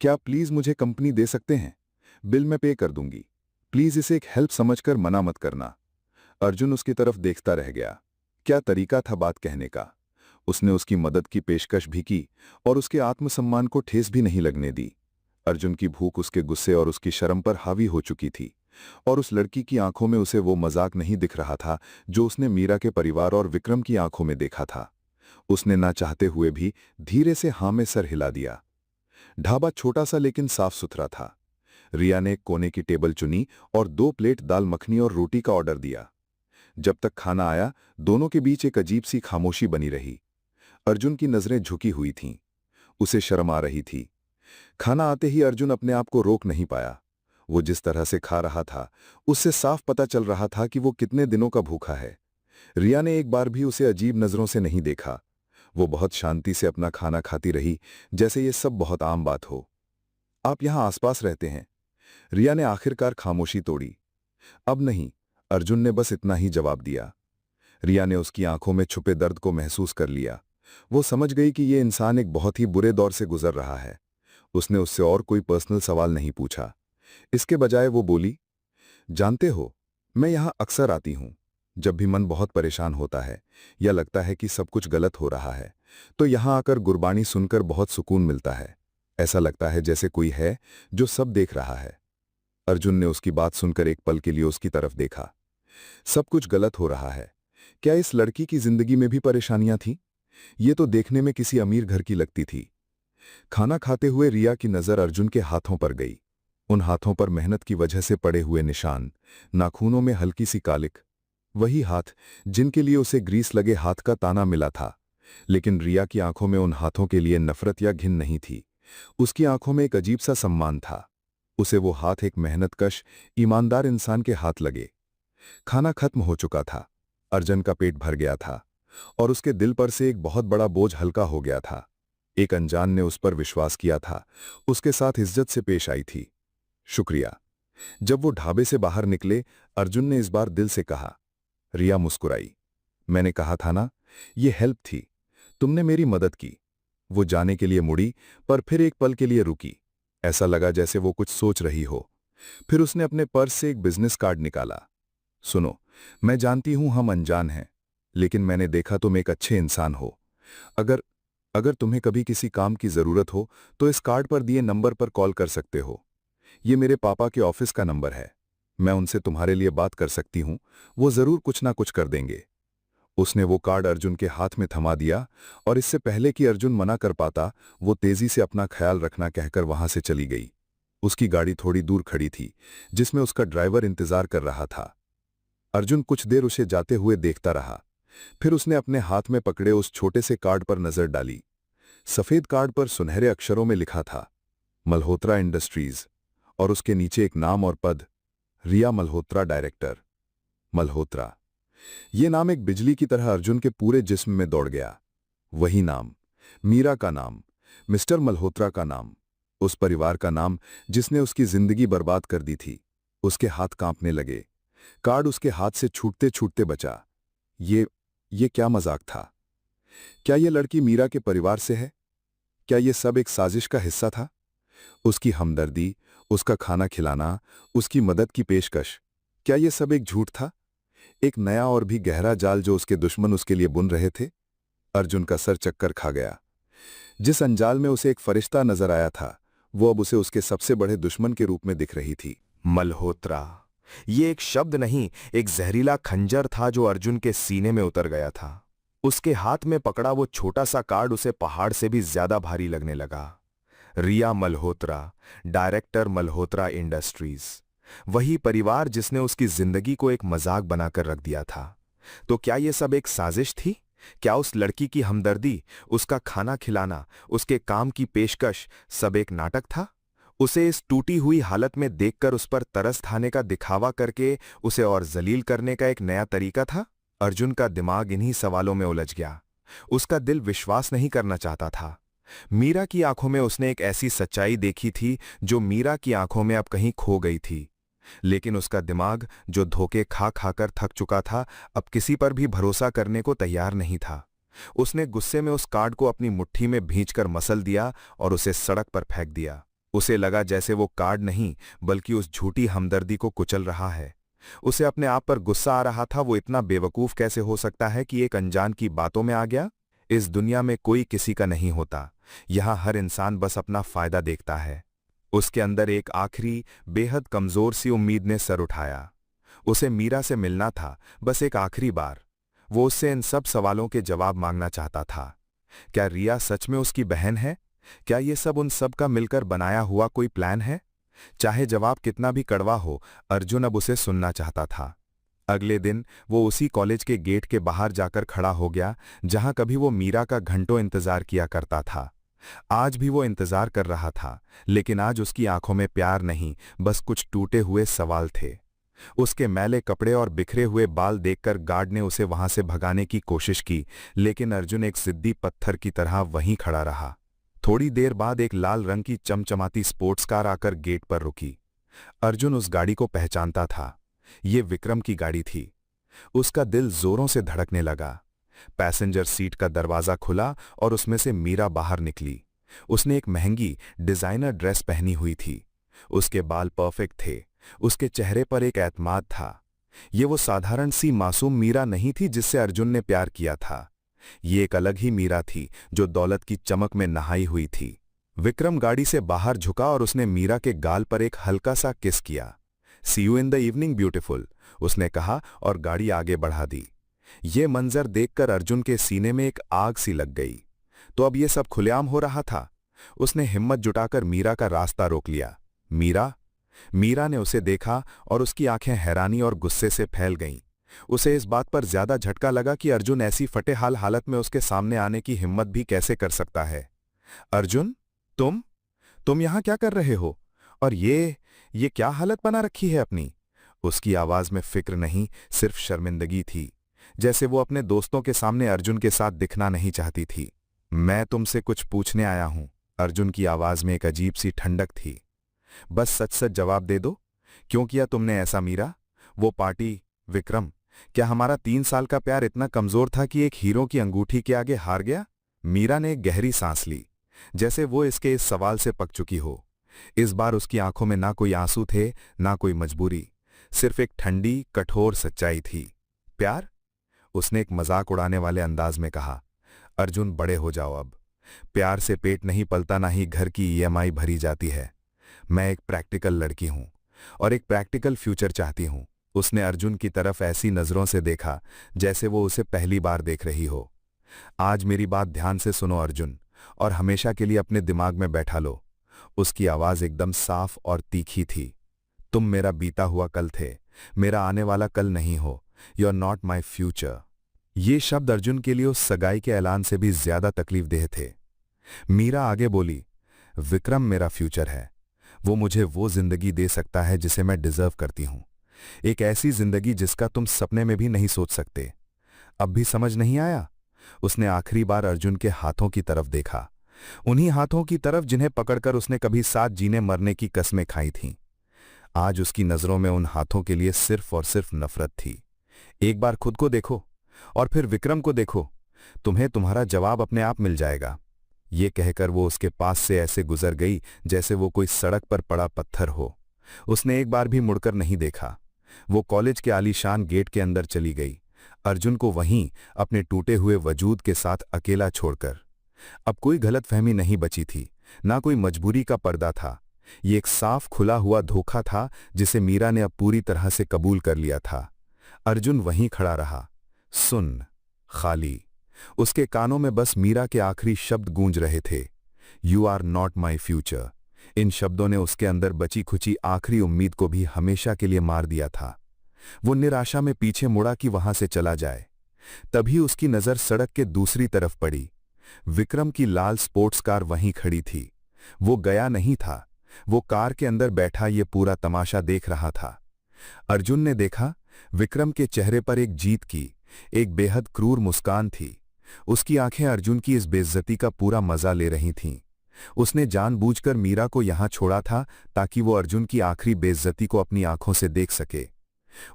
Speaker 3: क्या आप प्लीज मुझे कंपनी दे सकते हैं? बिल मैं पे कर दूंगी। प्लीज इसे एक हेल्प समझकर मना मत करना। अर्जुन उसकी तरफ देखता रह गया। क्या तरीका था बात कहने का। उसने उसकी मदद की पेशकश भी की और उसके आत्मसम्मान को ठेस भी नहीं लगने दी। अर्जुन की भूख उसके गुस्से और उसकी शर्म पर हावी हो चुकी थी, और उस लड़की की आंखों में उसे वो मजाक नहीं दिख रहा था जो उसने मीरा के परिवार और विक्रम की आंखों में देखा था। उसने ना चाहते हुए भी धीरे से हाँ में सर हिला दिया। ढाबा छोटा सा लेकिन साफ सुथरा था। रिया ने एक कोने की टेबल चुनी और 2 प्लेट दाल मखनी और रोटी का ऑर्डर दिया। जब तक खाना आया, दोनों के बीच एक अजीब सी खामोशी बनी रही। अर्जुन की नजरें झुकी हुई थीं। उसे शर्म आ रही थी। खाना आते ही अर्जुन अपने आप को रोक नहीं पाया। वो जिस तरह से खा रहा था, उससे साफ पता चल रहा था कि वो कितने दिनों का भूखा है। रिया ने एक बार भी उसे अजीब नजरों से नहीं देखा। वो बहुत शांति से अपना खाना खाती रही, जैसे ये सब बहुत आम बात हो। आप यहां आसपास रहते हैं? रिया ने आखिरकार खामोशी तोड़ी। अब नहीं, अर्जुन ने बस इतना ही जवाब दिया। रिया ने उसकी आंखों में छुपे दर्द को महसूस कर लिया। वो समझ गई कि ये इंसान एक बहुत ही बुरे दौर से गुजर रहा है। उसने उससे और कोई पर्सनल सवाल नहीं पूछा। इसके बजाय वो बोली, जानते हो, मैं यहां अक्सर आती हूं। जब भी मन बहुत परेशान होता है या लगता है कि सब कुछ गलत हो रहा है, तो यहां आकर गुरबानी सुनकर बहुत सुकून मिलता है। ऐसा लगता है जैसे कोई है जो सब देख रहा है। अर्जुन ने उसकी बात सुनकर एक पल के लिए उसकी तरफ देखा। सब कुछ गलत हो रहा है। क्या इस लड़की की जिंदगी में भी परेशानियां थीं? ये तो देखने में किसी अमीर घर की लगती थी। खाना खाते हुए रिया की नजर अर्जुन के हाथों पर गई। उन हाथों पर मेहनत की वजह से पड़े हुए निशान, नाखूनों में हल्की सी कालिक। वही हाथ जिनके लिए उसे ग्रीस लगे हाथ का ताना मिला था। लेकिन रिया की आंखों में उन हाथों के लिए नफरत या घिन नहीं थी। उसकी आंखों में एक अजीब सा सम्मान था। उसे वो हाथ एक मेहनतकश, ईमानदार इंसान के हाथ लगे। खाना खत्म हो चुका था। अर्जुन का पेट भर गया था और उसके दिल पर से एक बहुत बड़ा बोझ हल्का हो गया था। एक अनजान ने उस पर विश्वास किया था, उसके साथ इज्जत से पेश आई थी। शुक्रिया। जब वो ढाबे से बाहर निकले, अर्जुन ने इस बार दिल से कहा। रिया मुस्कुराई। मैंने कहा था ना, ये हेल्प थी। तुमने मेरी मदद की। वो जाने के लिए मुड़ी, पर फिर एक पल के लिए रुकी। ऐसा लगा जैसे वो कुछ सोच रही हो। फिर उसने अपने पर्स से एक बिजनेस कार्ड निकाला। सुनो, मैं जानती हूं हम अनजान हैं, लेकिन मैंने देखा तुम एक अच्छे इंसान हो। अगर अगर तुम्हें कभी किसी काम की जरूरत हो, तो इस कार्ड पर दिए नंबर पर कॉल कर सकते हो। ये मेरे पापा के ऑफिस का नंबर है। मैं उनसे तुम्हारे लिए बात कर सकती हूं। वो जरूर कुछ ना कुछ कर देंगे। उसने वो कार्ड अर्जुन के हाथ में थमा दिया, और इससे पहले कि अर्जुन मना कर पाता, वो तेजी से अपना ख्याल रखना कहकर वहां से चली गई। उसकी गाड़ी थोड़ी दूर खड़ी थी, जिसमें उसका ड्राइवर इंतजार कर रहा था। अर्जुन कुछ देर उसे जाते हुए देखता रहा। फिर उसने अपने हाथ में पकड़े उस छोटे से कार्ड पर नजर डाली। सफेद कार्ड पर सुनहरे अक्षरों में लिखा था, मल्होत्रा इंडस्ट्रीज, और उसके नीचे एक नाम और पद, रिया मल्होत्रा, डायरेक्टर। मल्होत्रा, ये नाम एक बिजली की तरह अर्जुन के पूरे जिस्म में दौड़ गया। वही नाम, मीरा का नाम, मिस्टर मल्होत्रा का नाम, उस परिवार का नाम जिसने उसकी जिंदगी बर्बाद कर दी थी। उसके हाथ कांपने लगे। कार्ड उसके हाथ से छूटते छूटते बचा। ये क्या मजाक था? क्या ये लड़की मीरा के परिवार से है? क्या ये सब एक साजिश का हिस्सा था? उसकी हमदर्दी, उसका खाना खिलाना, उसकी मदद की पेशकश, क्या ये सब एक झूठ था?
Speaker 1: एक नया और भी गहरा जाल जो उसके दुश्मन उसके लिए बुन रहे थे। अर्जुन का सर चक्कर खा गया। जिस अंजाल में उसे एक फरिश्ता नजर आया था, वो अब उसे उसके सबसे बड़े दुश्मन के रूप में दिख रही थी।
Speaker 2: मल्होत्रा। ये एक शब्द नहीं, एक जहरीला खंजर था जो अर्जुन के सीने में उतर गया था। उसके हाथ में पकड़ा वो छोटा सा कार्ड उसे पहाड़ से भी ज्यादा भारी लगने लगा। रिया मल्होत्रा, डायरेक्टर मल्होत्रा इंडस्ट्रीज। वही परिवार जिसने उसकी जिंदगी को एक मजाक बनाकर रख दिया था। तो क्या ये सब एक साजिश थी? क्या उस लड़की की हमदर्दी, उसका खाना खिलाना, उसके काम की पेशकश सब एक नाटक था? उसे इस टूटी हुई हालत में देखकर उस पर तरस खाने का दिखावा करके उसे और जलील करने का एक नया तरीका था? अर्जुन का दिमाग इन्हीं सवालों में उलझ गया। उसका दिल विश्वास नहीं करना चाहता था। मीरा की आंखों में उसने एक ऐसी सच्चाई देखी थी जो मीरा की आंखों में अब कहीं खो गई थी। लेकिन उसका दिमाग, जो धोखे खा खाकर थक चुका था, अब किसी पर भी भरोसा करने को तैयार नहीं था। उसने गुस्से में उस कार्ड को अपनी मुट्ठी में भींचकर मसल दिया और उसे सड़क पर फेंक दिया। उसे लगा जैसे वो कार्ड नहीं बल्कि उस झूठी हमदर्दी को कुचल रहा है। उसे अपने आप पर गुस्सा आ रहा था। वो इतना बेवकूफ कैसे हो सकता है कि एक अनजान की बातों में आ गया? इस दुनिया में कोई किसी का नहीं होता। यहां हर इंसान बस अपना फायदा देखता है। उसके अंदर एक आखिरी बेहद कमजोर सी उम्मीद ने सर उठाया। उसे मीरा से मिलना था, बस एक आखिरी बार। वो उससे इन सब सवालों के जवाब मांगना चाहता था। क्या रिया सच में उसकी बहन है? क्या ये सब उन सब का मिलकर बनाया हुआ कोई प्लान है? चाहे जवाब कितना भी कड़वा हो, अर्जुन अब उसे सुनना चाहता था। अगले दिन वो उसी कॉलेज के गेट के बाहर जाकर खड़ा हो गया जहां कभी वो मीरा का घंटों इंतजार किया करता था। आज भी वो इंतजार कर रहा था, लेकिन आज उसकी आंखों में प्यार नहीं, बस कुछ टूटे हुए सवाल थे। उसके मैले कपड़े और बिखरे हुए बाल देखकर गार्ड ने उसे वहां से भगाने की कोशिश की, लेकिन अर्जुन एक जिद्दी पत्थर की तरह वहीं खड़ा रहा। थोड़ी देर बाद एक लाल रंग की चमचमाती स्पोर्ट्स कार आकर गेट पर रुकी। अर्जुन उस गाड़ी को पहचानता था। ये विक्रम की गाड़ी थी। उसका दिल जोरों से धड़कने लगा। पैसेंजर सीट का दरवाजा खुला और उसमें से मीरा बाहर निकली। उसने एक महंगी डिजाइनर ड्रेस पहनी हुई थी। उसके बाल परफेक्ट थे। उसके चेहरे पर एक एतमाद था। ये वो साधारण सी मासूम मीरा नहीं थी जिससे अर्जुन ने प्यार किया था। ये एक अलग ही मीरा थी जो दौलत की चमक में नहाई हुई थी। विक्रम गाड़ी से बाहर झुका और उसने मीरा के गाल पर एक हल्का सा किस किया। See you in the evening beautiful, उसने कहा और गाड़ी आगे बढ़ा दी। ये मंजर देखकर अर्जुन के सीने में एक आग सी लग गई। तो अब ये सब खुलेआम हो रहा था। उसने हिम्मत जुटाकर मीरा का रास्ता रोक लिया। मीरा? मीरा ने उसे देखा और उसकी आंखें हैरानी और गुस्से से फैल गईं। उसे इस बात पर ज्यादा झटका लगा कि अर्जुन ऐसी फटेहाल हालत में उसके सामने आने की हिम्मत भी कैसे कर सकता है। अर्जुन, तुम यहां क्या कर रहे हो? और ये क्या हालत बना रखी है अपनी? उसकी आवाज में फिक्र नहीं, सिर्फ शर्मिंदगी थी, जैसे वो अपने दोस्तों के सामने अर्जुन के साथ दिखना नहीं चाहती थी। मैं तुमसे कुछ पूछने आया हूं। अर्जुन की आवाज में एक अजीब सी ठंडक थी। बस सच सच जवाब दे दो। क्यों किया तुमने ऐसा मीरा? वो पार्टी, विक्रम, क्या हमारा 3 साल का प्यार इतना कमजोर था कि एक हीरो की अंगूठी के आगे हार गया? मीरा ने एक गहरी सांस ली, जैसे वो इसके इस सवाल से पक चुकी हो। इस बार उसकी आंखों में ना कोई आंसू थे, ना कोई मजबूरी, सिर्फ एक ठंडी, कठोर सच्चाई थी। प्यार? उसने एक मजाक उड़ाने वाले अंदाज में कहा। अर्जुन, बड़े हो जाओ अब। प्यार से पेट नहीं पलता, ना ही घर की ईएमआई भरी जाती है। मैं एक प्रैक्टिकल लड़की हूं और एक प्रैक्टिकल फ्यूचर चाहती हूं। उसने अर्जुन की तरफ ऐसी नजरों से देखा जैसे वो उसे पहली बार देख रही हो। आज मेरी बात ध्यान से सुनो अर्जुन, और हमेशा के लिए अपने दिमाग में बैठा लो। उसकी आवाज एकदम साफ और तीखी थी। तुम मेरा बीता हुआ कल थे, मेरा आने वाला कल नहीं हो। You are not my future. ये शब्द अर्जुन के लिए उस सगाई के ऐलान से भी ज्यादा तकलीफदेह थे। मीरा आगे बोली, विक्रम मेरा फ्यूचर है। वो मुझे वो जिंदगी दे सकता है जिसे मैं डिजर्व करती हूं। एक ऐसी जिंदगी जिसका तुम सपने में भी नहीं सोच सकते। अब भी समझ नहीं आया? उसने आखिरी बार अर्जुन के हाथों की तरफ देखा, उन्हीं हाथों की तरफ जिन्हें पकड़कर उसने कभी साथ जीने मरने की कस्में खाई थीं। आज उसकी नजरों में उन हाथों के लिए सिर्फ और सिर्फ नफरत थी। एक बार खुद को देखो और फिर विक्रम को देखो, तुम्हें तुम्हारा जवाब अपने आप मिल जाएगा। ये कहकर वो उसके पास से ऐसे गुजर गई जैसे वो कोई सड़क पर पड़ा पत्थर हो। उसने एक बार भी मुड़कर नहीं देखा।
Speaker 1: वो कॉलेज के आलीशान गेट के अंदर चली गई, अर्जुन को वहीं अपने टूटे हुए वजूद के साथ अकेला छोड़कर। अब कोई गलतफहमी नहीं बची थी, ना कोई मजबूरी का पर्दा था। ये एक साफ खुला हुआ धोखा था जिसे मीरा ने अब पूरी तरह से कबूल कर लिया था। अर्जुन वहीं खड़ा रहा, सुन, खाली। उसके कानों में बस मीरा के आखिरी शब्द गूंज रहे थे, you are not my future. इन शब्दों ने उसके अंदर बची खुची आखिरी उम्मीद को भी हमेशा के लिए मार दिया था। वो निराशा में पीछे मुड़ा कि वहां से चला जाए। तभी उसकी नजर सड़क के दूसरी तरफ पड़ी। विक्रम की लाल स्पोर्ट्स कार वहीं खड़ी थी। वो गया नहीं था, वो कार के अंदर बैठा ये पूरा तमाशा देख रहा था। अर्जुन ने देखा, विक्रम के चेहरे पर एक जीत की, एक बेहद क्रूर मुस्कान थी। उसकी आंखें अर्जुन की इस बेइज्जती का पूरा मजा ले रही थीं। उसने जानबूझकर मीरा को यहां छोड़ा था ताकि वो अर्जुन की आखिरी बेइज्जती को अपनी आंखों से देख सके।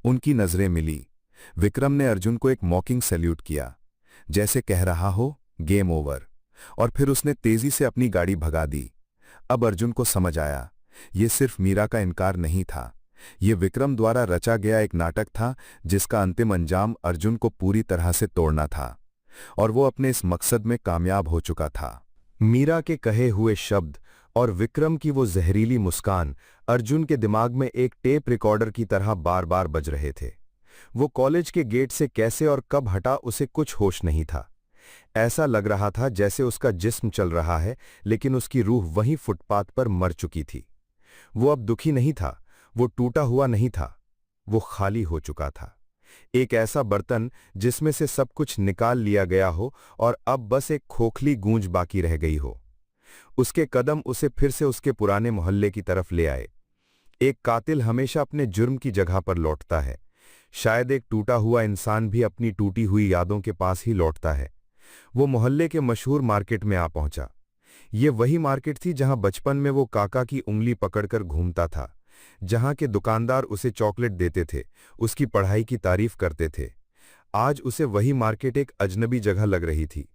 Speaker 1: उनकी नजरें मिली। विक्रम ने अर्जुन को एक मॉकिंग सैल्यूट किया, जैसे कह रहा हो गेम ओवर, और फिर उसने तेजी से अपनी गाड़ी भगा दी। अब अर्जुन को समझ आया, ये सिर्फ मीरा का इनकार नहीं था, ये विक्रम द्वारा रचा गया एक नाटक था जिसका अंतिम अंजाम अर्जुन को पूरी तरह से तोड़ना था, और वो अपने इस मकसद में कामयाब हो चुका था।
Speaker 2: मीरा के कहे हुए शब्द और विक्रम की वो जहरीली मुस्कान अर्जुन के दिमाग में एक टेप रिकॉर्डर की तरह बार बार बज रहे थे। वो कॉलेज के गेट से कैसे और कब हटा उसे कुछ होश नहीं था। ऐसा लग रहा था जैसे उसका जिस्म चल रहा है, लेकिन उसकी रूह वहीं फुटपाथ पर मर चुकी थी। वो अब दुखी नहीं था, वो टूटा हुआ नहीं था, वो खाली हो चुका था। एक ऐसा बर्तन जिसमें से सब कुछ निकाल लिया गया हो और अब बस एक खोखली गूंज बाकी रह गई हो। उसके कदम उसे फिर से उसके पुराने मोहल्ले की तरफ ले आए। एक कातिल हमेशा अपने जुर्म की जगह पर लौटता है। शायद एक टूटा हुआ इंसान भी अपनी टूटी हुई यादों के पास ही लौटता है। वो मोहल्ले के मशहूर मार्केट में आ पहुंचा। ये वही मार्केट थी जहां बचपन में वो काका की उंगली पकड़कर घूमता था, जहां के दुकानदार उसे चॉकलेट देते थे, उसकी पढ़ाई की तारीफ करते थे। आज उसे वही मार्केट एक अजनबी जगह लग रही थी।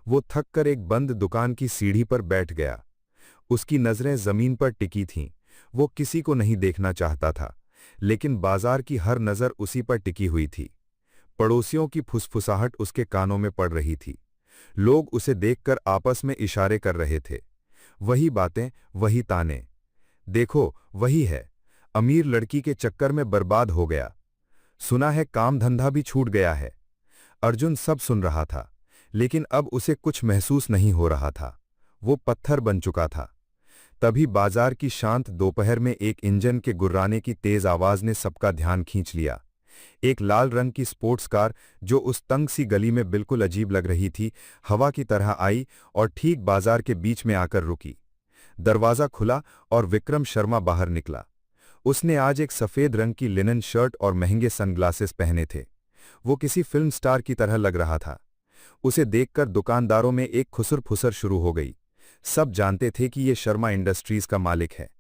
Speaker 2: वो थक कर एक बंद दुकान की सीढ़ी पर बैठ गया। उसकी नजरें जमीन पर टिकी थीं। वो किसी को नहीं देखना चाहता था, लेकिन बाजार की हर नजर उसी पर टिकी हुई थी। पड़ोसियों की फुसफुसाहट उसके कानों में पड़ रही थी। लोग उसे देखकर आपस में इशारे कर रहे थे। वही बातें, वही ताने। देखो, वही है, अमीर लड़की के चक्कर में बर्बाद हो गया। सुना है काम धंधा भी छूट गया है। अर्जुन सब सुन रहा था, लेकिन अब उसे कुछ महसूस नहीं हो रहा था। वो पत्थर बन चुका था। तभी बाजार की शांत दोपहर में एक इंजन के गुर्राने की तेज आवाज ने सबका ध्यान खींच लिया। एक लाल रंग की स्पोर्ट्स कार जो उस तंग सी गली में बिल्कुल अजीब लग रही थी, हवा की तरह आई और ठीक बाजार के बीच में आकर रुकी। दरवाजा खुला और विक्रम शर्मा बाहर निकला। उसने आज एक सफेद रंग की लिनन शर्ट और महंगे सनग्लासेस पहने थे। वो किसी फिल्म स्टार की तरह लग रहा था। उसे देखकर दुकानदारों में एक खुसर-फुसर शुरू हो गई। सब जानते थे कि ये शर्मा इंडस्ट्रीज का मालिक है।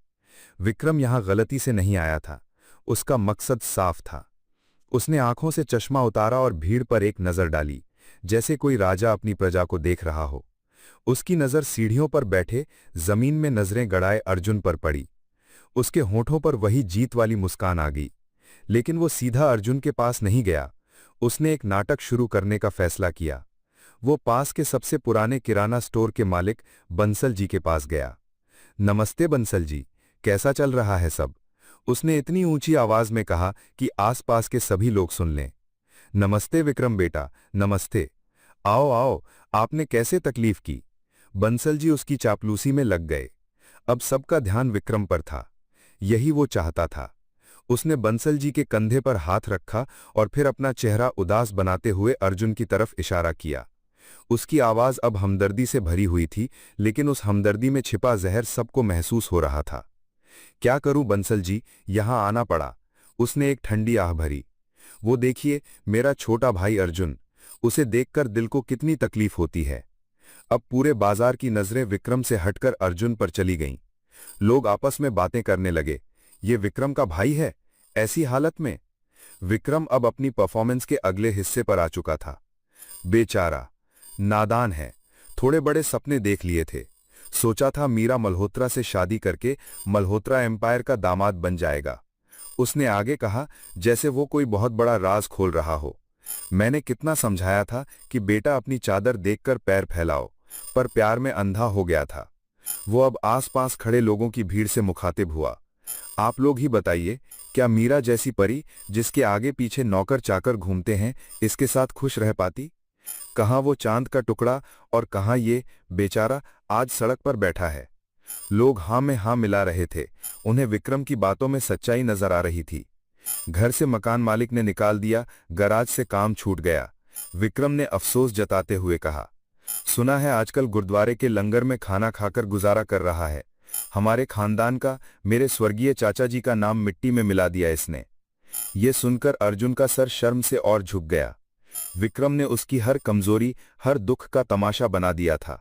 Speaker 2: विक्रम यहां गलती से नहीं आया था। उसका मकसद साफ था। उसने आंखों से चश्मा उतारा और भीड़ पर एक नजर डाली, जैसे कोई राजा अपनी प्रजा को देख रहा हो। उसकी नजर सीढ़ियों पर बैठे जमीन में नजरें गड़ाए अर्जुन पर पड़ी। उसके होठों पर वही जीत वाली मुस्कान आ गई। लेकिन वो सीधा अर्जुन के पास नहीं गया। उसने एक नाटक शुरू करने का फैसला किया। वो पास के सबसे पुराने किराना स्टोर के मालिक बंसल जी के पास गया। नमस्ते बंसल जी, कैसा चल रहा है सब? उसने इतनी ऊंची आवाज में कहा कि आसपास के सभी लोग सुन लें। नमस्ते विक्रम बेटा, नमस्ते। आओ आओ, आपने कैसे तकलीफ की? बंसल जी उसकी चापलूसी में लग गए। अब सबका ध्यान विक्रम पर था। यही वो चाहता था। उसने बंसल जी के कंधे पर हाथ रखा और फिर अपना चेहरा उदास बनाते हुए अर्जुन की तरफ इशारा किया। उसकी आवाज अब हमदर्दी से भरी हुई थी, लेकिन उस हमदर्दी में छिपा जहर सबको महसूस हो रहा था। क्या करूं बंसल जी, यहां आना पड़ा। उसने एक ठंडी आह भरी। वो देखिए, मेरा छोटा भाई अर्जुन, उसे देखकर दिल को कितनी तकलीफ होती है। अब पूरे बाजार की नजरें विक्रम से हटकर अर्जुन पर चली गईं। लोग आपस में बातें करने लगे, ये विक्रम का भाई है, ऐसी हालत में? विक्रम अब अपनी परफॉर्मेंस के अगले हिस्से पर आ चुका था। बेचारा, नादान है, थोड़े बड़े सपने देख लिए थे। सोचा था मीरा मल्होत्रा से शादी करके मल्होत्रा एम्पायर का दामाद बन जाएगा।
Speaker 3: उसने आगे कहा, जैसे वो कोई बहुत बड़ा राज खोल रहा हो। मैंने कितना समझाया था कि बेटा अपनी चादर देखकर पैर फैलाओ, पर प्यार में अंधा हो गया था। वो अब आसपास खड़े लोगों की भीड़ से मुखातिब हुआ। आप लोग ही बताइए, क्या मीरा जैसी परी, जिसके आगे पीछे नौकर चाकर घूमते हैं, इसके साथ खुश रह पाती? कहाँ वो चांद का टुकड़ा और कहाँ ये बेचारा आज सड़क पर बैठा है। लोग हाँ में हाँ मिला रहे थे। उन्हें विक्रम की बातों में सच्चाई नजर आ रही थी। घर से मकान मालिक ने निकाल दिया, गराज से काम छूट गया। विक्रम ने अफसोस जताते हुए कहा, सुना है आजकल गुरुद्वारे के लंगर में खाना खाकर गुजारा कर रहा है। हमारे खानदान का, मेरे स्वर्गीय चाचा जी का नाम मिट्टी में मिला दिया इसने। ये सुनकर अर्जुन का सर शर्म से और झुक गया। विक्रम ने उसकी हर कमजोरी, हर दुख का तमाशा बना दिया था।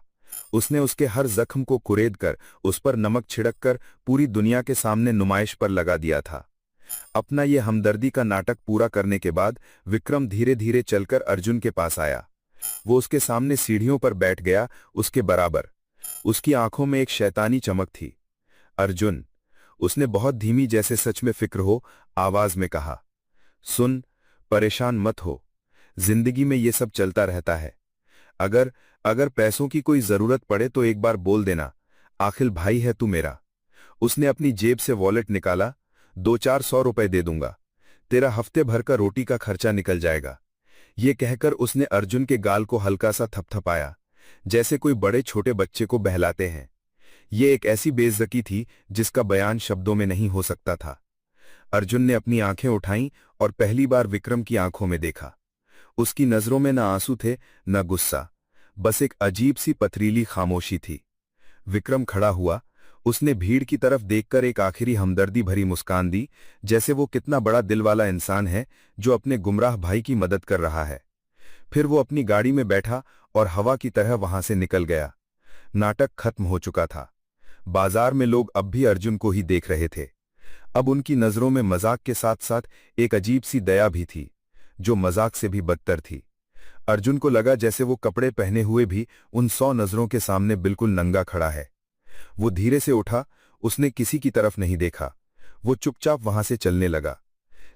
Speaker 3: उसने उसके हर जख्म को कुरेद कर, उस पर नमक छिड़क कर पूरी दुनिया के सामने नुमाइश पर लगा दिया था। अपना ये हमदर्दी का नाटक पूरा करने के बाद विक्रम धीरे धीरे चलकर अर्जुन के पास आया। वो उसके सामने सीढ़ियों पर बैठ गया, उसके बराबर। उसकी आंखों में एक शैतानी चमक थी। अर्जुन, उसने बहुत धीमी, जैसे सच में फिक्र हो, आवाज में कहा, सुन, परेशान मत हो। जिंदगी में ये सब चलता रहता है। अगर पैसों की कोई जरूरत पड़े तो एक बार बोल देना, आखिर भाई है तू मेरा। उसने अपनी जेब से वॉलेट निकाला, 200-400 रुपए दे दूंगा, तेरा हफ्ते भर का रोटी का खर्चा निकल जाएगा। ये कहकर उसने अर्जुन के गाल को हल्का सा थपथपाया, जैसे कोई बड़े छोटे बच्चे को बहलाते हैं। ये एक ऐसी बेइज्जती थी जिसका बयान शब्दों में नहीं हो सकता था। अर्जुन ने अपनी आंखें उठाईं और पहली बार विक्रम की आंखों में देखा। उसकी नजरों में न आंसू थे, न गुस्सा, बस एक अजीब सी पथरीली खामोशी थी। विक्रम खड़ा हुआ। उसने भीड़ की तरफ देखकर एक आखिरी हमदर्दी भरी मुस्कान दी, जैसे वो कितना बड़ा दिल वाला इंसान है जो अपने गुमराह भाई की मदद कर रहा है। फिर वो अपनी गाड़ी में बैठा और हवा की तरह वहां से निकल गया। नाटक खत्म हो चुका था। बाजार में लोग अब भी अर्जुन को ही देख रहे थे। अब उनकी नजरों में मजाक के साथ साथ एक अजीब सी दया भी थी, जो मजाक से भी बदतर थी। अर्जुन को लगा जैसे वो कपड़े पहने हुए भी उन 100 नजरों के सामने बिल्कुल नंगा खड़ा है। वो धीरे से उठा, उसने किसी की तरफ नहीं देखा। वो चुपचाप वहां से चलने लगा।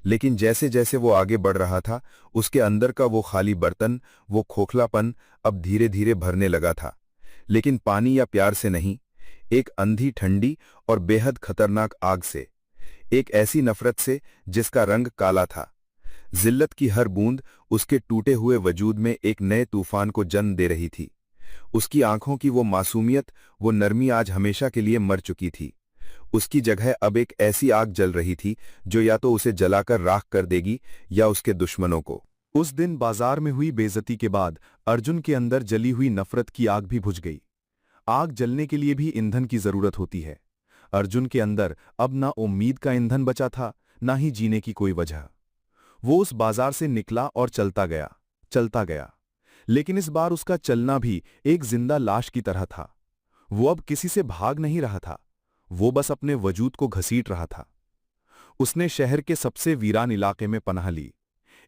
Speaker 3: लेकिन जैसे जैसे वो आगे बढ़ रहा था, उसके अंदर का वो खाली बर्तन, वो खोखलापन अब धीरे धीरे भरने लगा था। लेकिन पानी या प्यार से नहीं, एक अंधी, ठंडी और बेहद खतरनाक आग से, एक ऐसी नफरत से जिसका रंग काला था। जिल्लत की हर बूंद उसके टूटे हुए वजूद में एक नए तूफान को जन्म दे रही थी। उसकी आंखों की वो मासूमियत, वो नरमी आज हमेशा के लिए मर चुकी थी। उसकी जगह अब एक ऐसी आग जल रही थी जो या तो उसे जलाकर राख कर देगी या उसके दुश्मनों को।
Speaker 2: उस दिन बाजार में हुई बेइज्जती के बाद अर्जुन के अंदर जली हुई नफरत की आग भी बुझ गई। आग जलने के लिए भी ईंधन की जरूरत होती है। अर्जुन के अंदर अब ना उम्मीद का ईंधन बचा था, ना ही जीने की कोई वजह। वो उस बाजार से निकला और चलता गया। लेकिन इस बार उसका चलना भी एक जिंदा लाश की तरह था। वो अब किसी से भाग नहीं रहा था, वो बस अपने वजूद को घसीट रहा था। उसने शहर के सबसे वीरान इलाके में पनाह ली।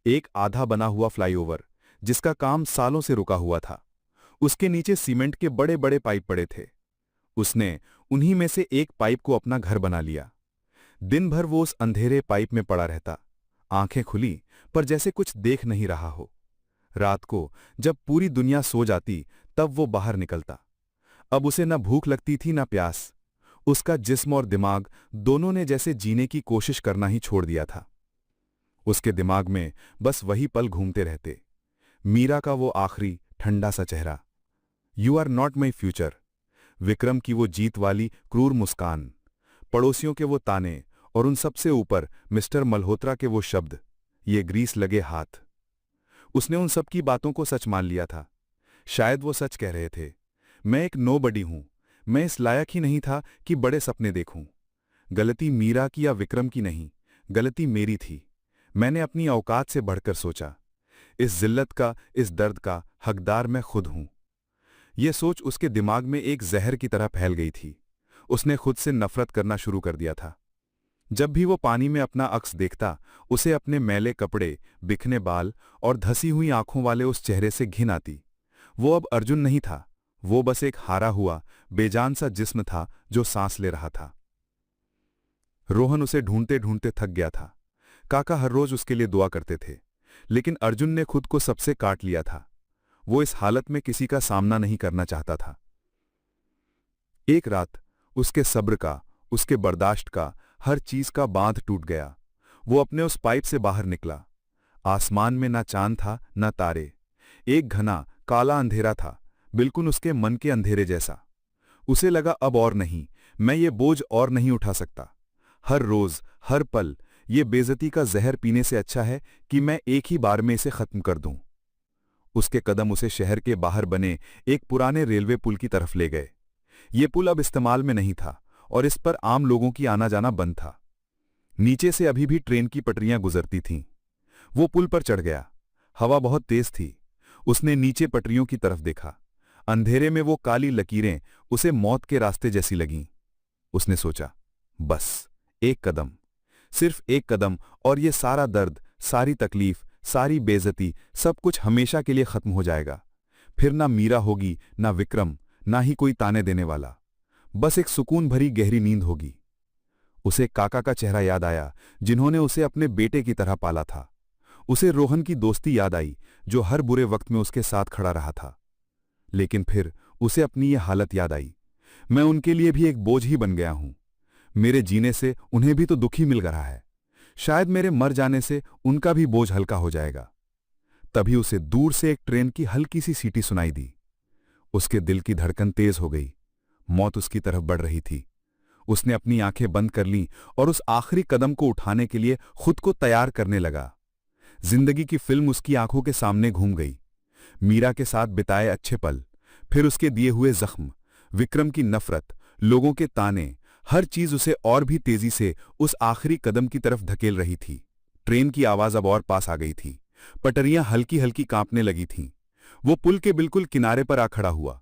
Speaker 2: एक आधा बना हुआ फ्लाईओवर, जिसका काम सालों से रुका हुआ था। उसके नीचे सीमेंट के बड़े बड़े पाइप पड़े थे। उसने उन्हीं में से एक पाइप को अपना घर बना लिया। दिन भर वो उस अंधेरे पाइप में पड़ा रहता, आंखें खुली पर जैसे कुछ देख नहीं रहा हो। रात को जब पूरी दुनिया सो जाती तब वो बाहर निकलता। अब उसे न भूख लगती थी न प्यास। उसका जिस्म और दिमाग दोनों ने जैसे जीने की कोशिश करना ही छोड़ दिया था। उसके दिमाग में बस वही पल घूमते रहते। मीरा का वो आखिरी ठंडा सा चेहरा, you are not my future. Vikram की वो जीत वाली क्रूर मुस्कान, पड़ोसियों के वो ताने और उन सबसे ऊपर मिस्टर मल्होत्रा के वो शब्द, ये ग्रीस लगे हाथ। उसने उन सब की बातों को सच मान लिया था। शायद वो सच कह रहे थे, मैं एक नोबडी हूं, मैं इस लायक ही नहीं था कि बड़े सपने देखूं। गलती मीरा की या विक्रम की नहीं, गलती मेरी थी। मैंने अपनी औकात से बढ़कर सोचा। इस जिल्लत का, इस दर्द का हकदार मैं खुद हूं। यह सोच उसके दिमाग में एक जहर की तरह फैल गई थी। उसने खुद से नफरत करना शुरू कर दिया था। जब भी वो पानी में अपना अक्स देखता, उसे अपने मैले कपड़े, बिखने बाल और धसी हुई आंखों वाले उस चेहरे से घिन आती। वो अब अर्जुन नहीं था, वो बस एक हारा हुआ, बेजान सा जिस्म था जो सांस ले रहा था।
Speaker 1: रोहन उसे ढूंढते ढूंढते थक गया था। काका हर रोज उसके लिए दुआ करते थे, लेकिन अर्जुन ने खुद को सबसे काट लिया था। वो इस हालत में किसी का सामना नहीं करना चाहता था। एक रात उसके सब्र का, उसके बर्दाश्त का, हर चीज का बांध टूट गया। वो अपने उस पाइप से बाहर निकला। आसमान में ना चांद था ना तारे। एक घना काला अंधेरा था, बिल्कुल उसके मन के अंधेरे जैसा। उसे लगा अब और नहीं, मैं ये बोझ और नहीं उठा सकता। हर रोज हर पल ये बेइज्जती का जहर पीने से अच्छा है कि मैं एक ही बार में इसे खत्म कर दूं। उसके कदम उसे शहर के बाहर बने एक पुराने रेलवे पुल की तरफ ले गए। ये पुल अब इस्तेमाल में नहीं था और इस पर आम लोगों की आना जाना बंद था। नीचे से अभी भी ट्रेन की पटरियां गुजरती थीं। वो पुल पर चढ़ गया। हवा बहुत तेज थी। उसने नीचे पटरियों की तरफ देखा। अंधेरे में वो काली लकीरें उसे मौत के रास्ते जैसी लगीं। उसने सोचा, बस एक कदम, सिर्फ एक कदम, और ये सारा दर्द, सारी तकलीफ, सारी बेइज्जती, सब कुछ हमेशा के लिए खत्म हो जाएगा। फिर ना मीरा होगी, ना विक्रम, ना ही कोई ताने देने वाला। बस एक सुकून भरी गहरी नींद होगी। उसे काका का चेहरा याद आया, जिन्होंने उसे अपने बेटे की तरह पाला था। उसे रोहन की दोस्ती याद आई, जो हर बुरे वक्त में उसके साथ खड़ा रहा था। लेकिन फिर उसे अपनी ये हालत याद आई। मैं उनके लिए भी एक बोझ ही बन गया हूं। मेरे जीने से उन्हें भी तो दुख ही मिल रहा है। शायद मेरे मर जाने से उनका भी बोझ हल्का हो जाएगा। तभी उसे दूर से एक ट्रेन की हल्की सी सीटी सुनाई दी। उसके दिल की धड़कन तेज हो गई। मौत उसकी तरफ बढ़ रही थी। उसने अपनी आंखें बंद कर लीं और उस आखिरी कदम को उठाने के लिए खुद को तैयार करने लगा। जिंदगी की फिल्म उसकी आंखों के सामने घूम गई। मीरा के साथ बिताए अच्छे पल, फिर उसके दिए हुए जख्म, विक्रम की नफरत, लोगों के ताने, हर चीज उसे और भी तेजी से उस आखिरी कदम की तरफ धकेल रही थी। ट्रेन की आवाज अब और पास आ गई थी। पटरियां हल्की हल्की कांपने लगी थीं। वो पुल के बिल्कुल किनारे पर आ खड़ा हुआ।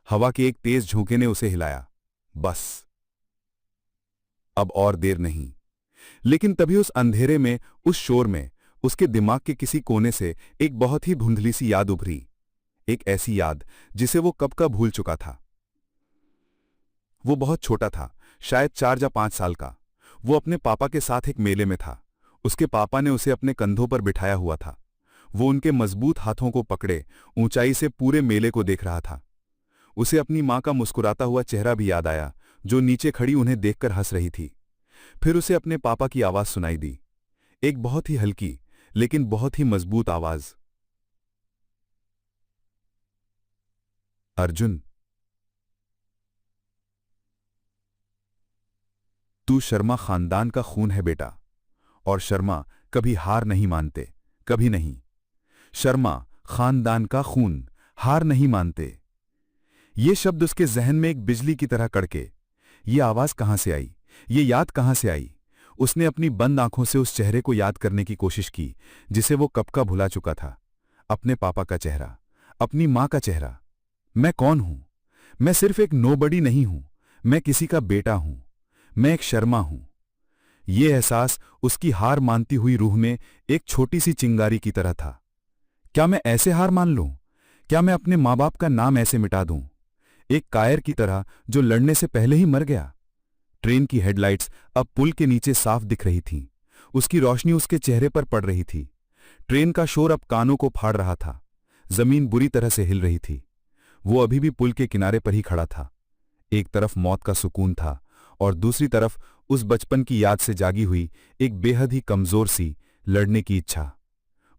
Speaker 1: हवा के एक तेज झोंके ने उसे हिलाया। बस अब और देर नहीं। लेकिन तभी उस अंधेरे में, उस शोर में, उसके दिमाग के किसी कोने से एक बहुत ही धुंधली सी याद उभरी। एक ऐसी याद जिसे वो कब का भूल चुका था। वो बहुत छोटा था, शायद 4 या 5 साल का। वो अपने पापा के साथ एक मेले में था। उसके पापा ने उसे अपने कंधों पर बिठाया हुआ था। वो उनके मजबूत हाथों को पकड़े ऊंचाई से पूरे मेले को देख रहा था। उसे अपनी मां का मुस्कुराता हुआ चेहरा भी याद आया, जो नीचे खड़ी उन्हें देखकर हंस रही थी। फिर उसे अपने पापा की आवाज सुनाई दी, एक बहुत ही हल्की लेकिन बहुत ही मजबूत आवाज। अर्जुन, तू शर्मा खानदान का खून है बेटा, और शर्मा कभी हार नहीं मानते, कभी नहीं। शर्मा खानदान का खून, हार नहीं मानते। ये शब्द उसके जहन में एक बिजली की तरह कड़के। ये आवाज कहां से आई? ये याद कहां से आई? उसने अपनी बंद आंखों से उस चेहरे को याद करने की कोशिश की, जिसे वो कब का भुला चुका था। अपने पापा का चेहरा, अपनी मां का चेहरा। मैं कौन हूं? मैं सिर्फ एक नोबडी नहीं हूं। मैं किसी का बेटा हूं। मैं एक शर्मा हूं। ये एहसास उसकी हार मानती हुई रूह में एक छोटी सी चिंगारी की तरह था। क्या मैं ऐसे हार मान लूं? क्या मैं अपने मां बाप का नाम ऐसे मिटा दूं? एक कायर की तरह जो लड़ने से पहले ही मर गया। ट्रेन की हेडलाइट्स अब पुल के नीचे साफ दिख रही थीं। उसकी रोशनी उसके चेहरे पर पड़ रही थी। ट्रेन का शोर अब कानों को फाड़ रहा था। जमीन बुरी तरह से हिल रही थी। वो अभी भी पुल के किनारे पर ही खड़ा था। एक तरफ मौत का सुकून था और दूसरी तरफ उस बचपन की याद से जागी हुई एक बेहद ही कमजोर सी लड़ने की इच्छा।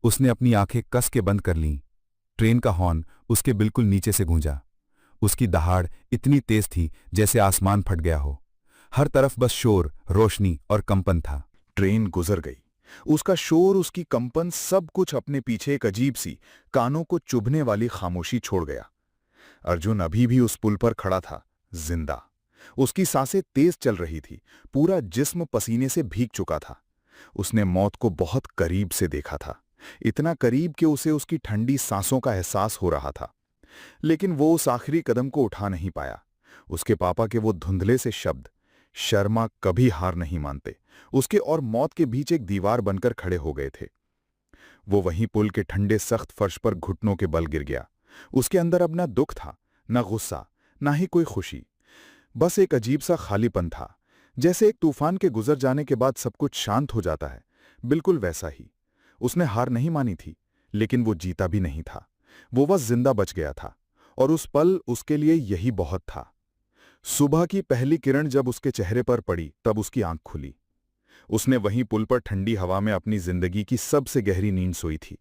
Speaker 1: उसने अपनी आंखें कस के बंद कर लीं। ट्रेन का हॉर्न उसके बिल्कुल नीचे से गूंजा। उसकी दहाड़ इतनी तेज थी जैसे आसमान फट गया हो। हर तरफ बस शोर, रोशनी और कंपन था।
Speaker 3: ट्रेन गुजर गई। उसका शोर, उसकी कंपन, सब कुछ अपने पीछे एक अजीब सी, कानों को चुभने वाली खामोशी छोड़ गया। अर्जुन अभी भी उस पुल पर खड़ा था, जिंदा। उसकी सांसें तेज चल रही थी। पूरा जिस्म पसीने से भीग चुका था। उसने मौत को बहुत करीब से देखा था, इतना करीब कि उसे उसकी ठंडी सांसों का एहसास हो रहा था। लेकिन वो उस आखिरी कदम को उठा नहीं पाया। उसके पापा के वो धुंधले से शब्द, शर्मा कभी हार नहीं मानते, उसके और मौत के बीच एक दीवार बनकर खड़े हो गए थे। वो वहीं पुल के ठंडे सख्त फर्श पर घुटनों के बल गिर गया। उसके अंदर अब ना दुख था, ना गुस्सा, ना ही कोई खुशी। बस एक अजीब सा खालीपन था,
Speaker 1: जैसे एक तूफान के गुजर जाने के बाद सब कुछ शांत हो जाता है, बिल्कुल वैसा ही। उसने हार नहीं मानी थी, लेकिन वो जीता भी नहीं था। वो बस जिंदा बच गया था, और उस पल उसके लिए यही बहुत था। सुबह की पहली किरण जब उसके चेहरे पर पड़ी, तब उसकी आंख खुली। उसने वहीं पुल पर ठंडी हवा में अपनी जिंदगी की सबसे गहरी नींद सोई थी।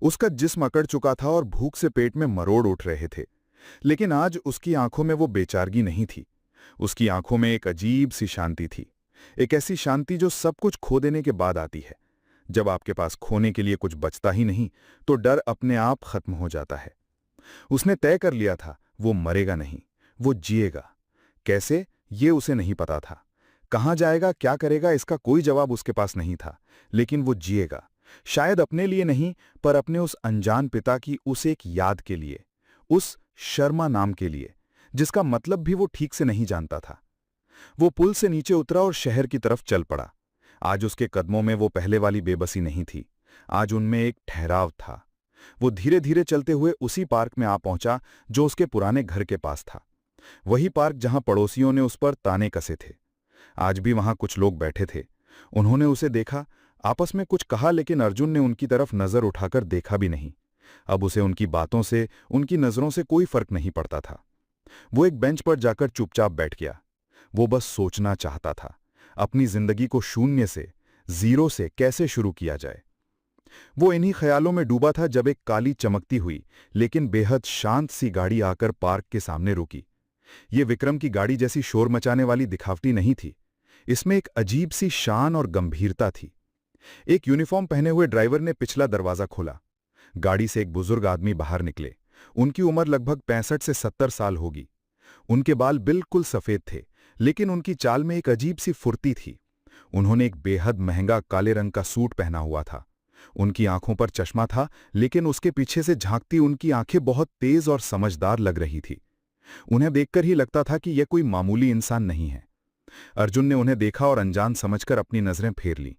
Speaker 1: उसका जिस्म अकड़ चुका था और भूख से पेट में मरोड़ उठ रहे थे। लेकिन आज उसकी आंखों में वो बेचारगी नहीं थी। उसकी आंखों में एक अजीब सी शांति थी। एक ऐसी शांति जो सब कुछ खो देने के बाद आती है। जब आपके पास खोने के लिए कुछ बचता ही नहीं, तो डर अपने आप खत्म हो जाता है। उसने तय कर लिया था, वो मरेगा नहीं, वो जिएगा। कैसे, ये उसे नहीं पता था। कहाँ जाएगा, क्या करेगा, इसका कोई जवाब उसके पास नहीं था। लेकिन वो जिएगा, शायद अपने लिए नहीं, पर अपने उस अनजान पिता की उस एक याद के लिए, उस शर्मा नाम के लिए, जिसका मतलब भी वो ठीक से नहीं जानता था। वो पुल से नीचे उतरा और शहर की तरफ चल पड़ा। आज उसके कदमों में वो पहले वाली बेबसी नहीं थी। आज उनमें एक ठहराव था। वो धीरे धीरे चलते हुए उसी पार्क में आ पहुंचा जो उसके पुराने घर के पास था। वही पार्क जहां पड़ोसियों ने उस पर ताने कसे थे। आज भी वहां कुछ लोग बैठे थे। उन्होंने उसे देखा, आपस में कुछ कहा, लेकिन अर्जुन ने उनकी तरफ नजर उठाकर देखा भी नहीं। अब उसे उनकी बातों से, उनकी नजरों से कोई फर्क नहीं पड़ता था। वो एक बेंच पर जाकर चुपचाप बैठ गया। वो बस सोचना चाहता था, अपनी जिंदगी को शून्य से, जीरो से कैसे शुरू किया जाए। वो इन्हीं ख्यालों में डूबा था जब एक काली चमकती हुई लेकिन बेहद शांत सी गाड़ी आकर पार्क के सामने रुकी। ये विक्रम की गाड़ी जैसी शोर मचाने वाली दिखावटी नहीं थी। इसमें एक अजीब सी शान और गंभीरता थी। एक यूनिफॉर्म पहने हुए ड्राइवर ने पिछला दरवाजा खोला। गाड़ी से एक बुजुर्ग आदमी बाहर निकले। उनकी उम्र लगभग 65 से 70 साल होगी। उनके बाल बिल्कुल सफेद थे, लेकिन उनकी चाल में एक अजीब सी फुर्ती थी। उन्होंने एक बेहद महंगा काले रंग का सूट पहना हुआ था। उनकी आंखों पर चश्मा था, लेकिन उसके पीछे से झांकती उनकी आंखें बहुत तेज और समझदार लग रही थी। उन्हें देखकर ही लगता था कि यह कोई मामूली इंसान नहीं है। अर्जुन ने उन्हें देखा और अनजान समझकर अपनी नजरें फेर लीं।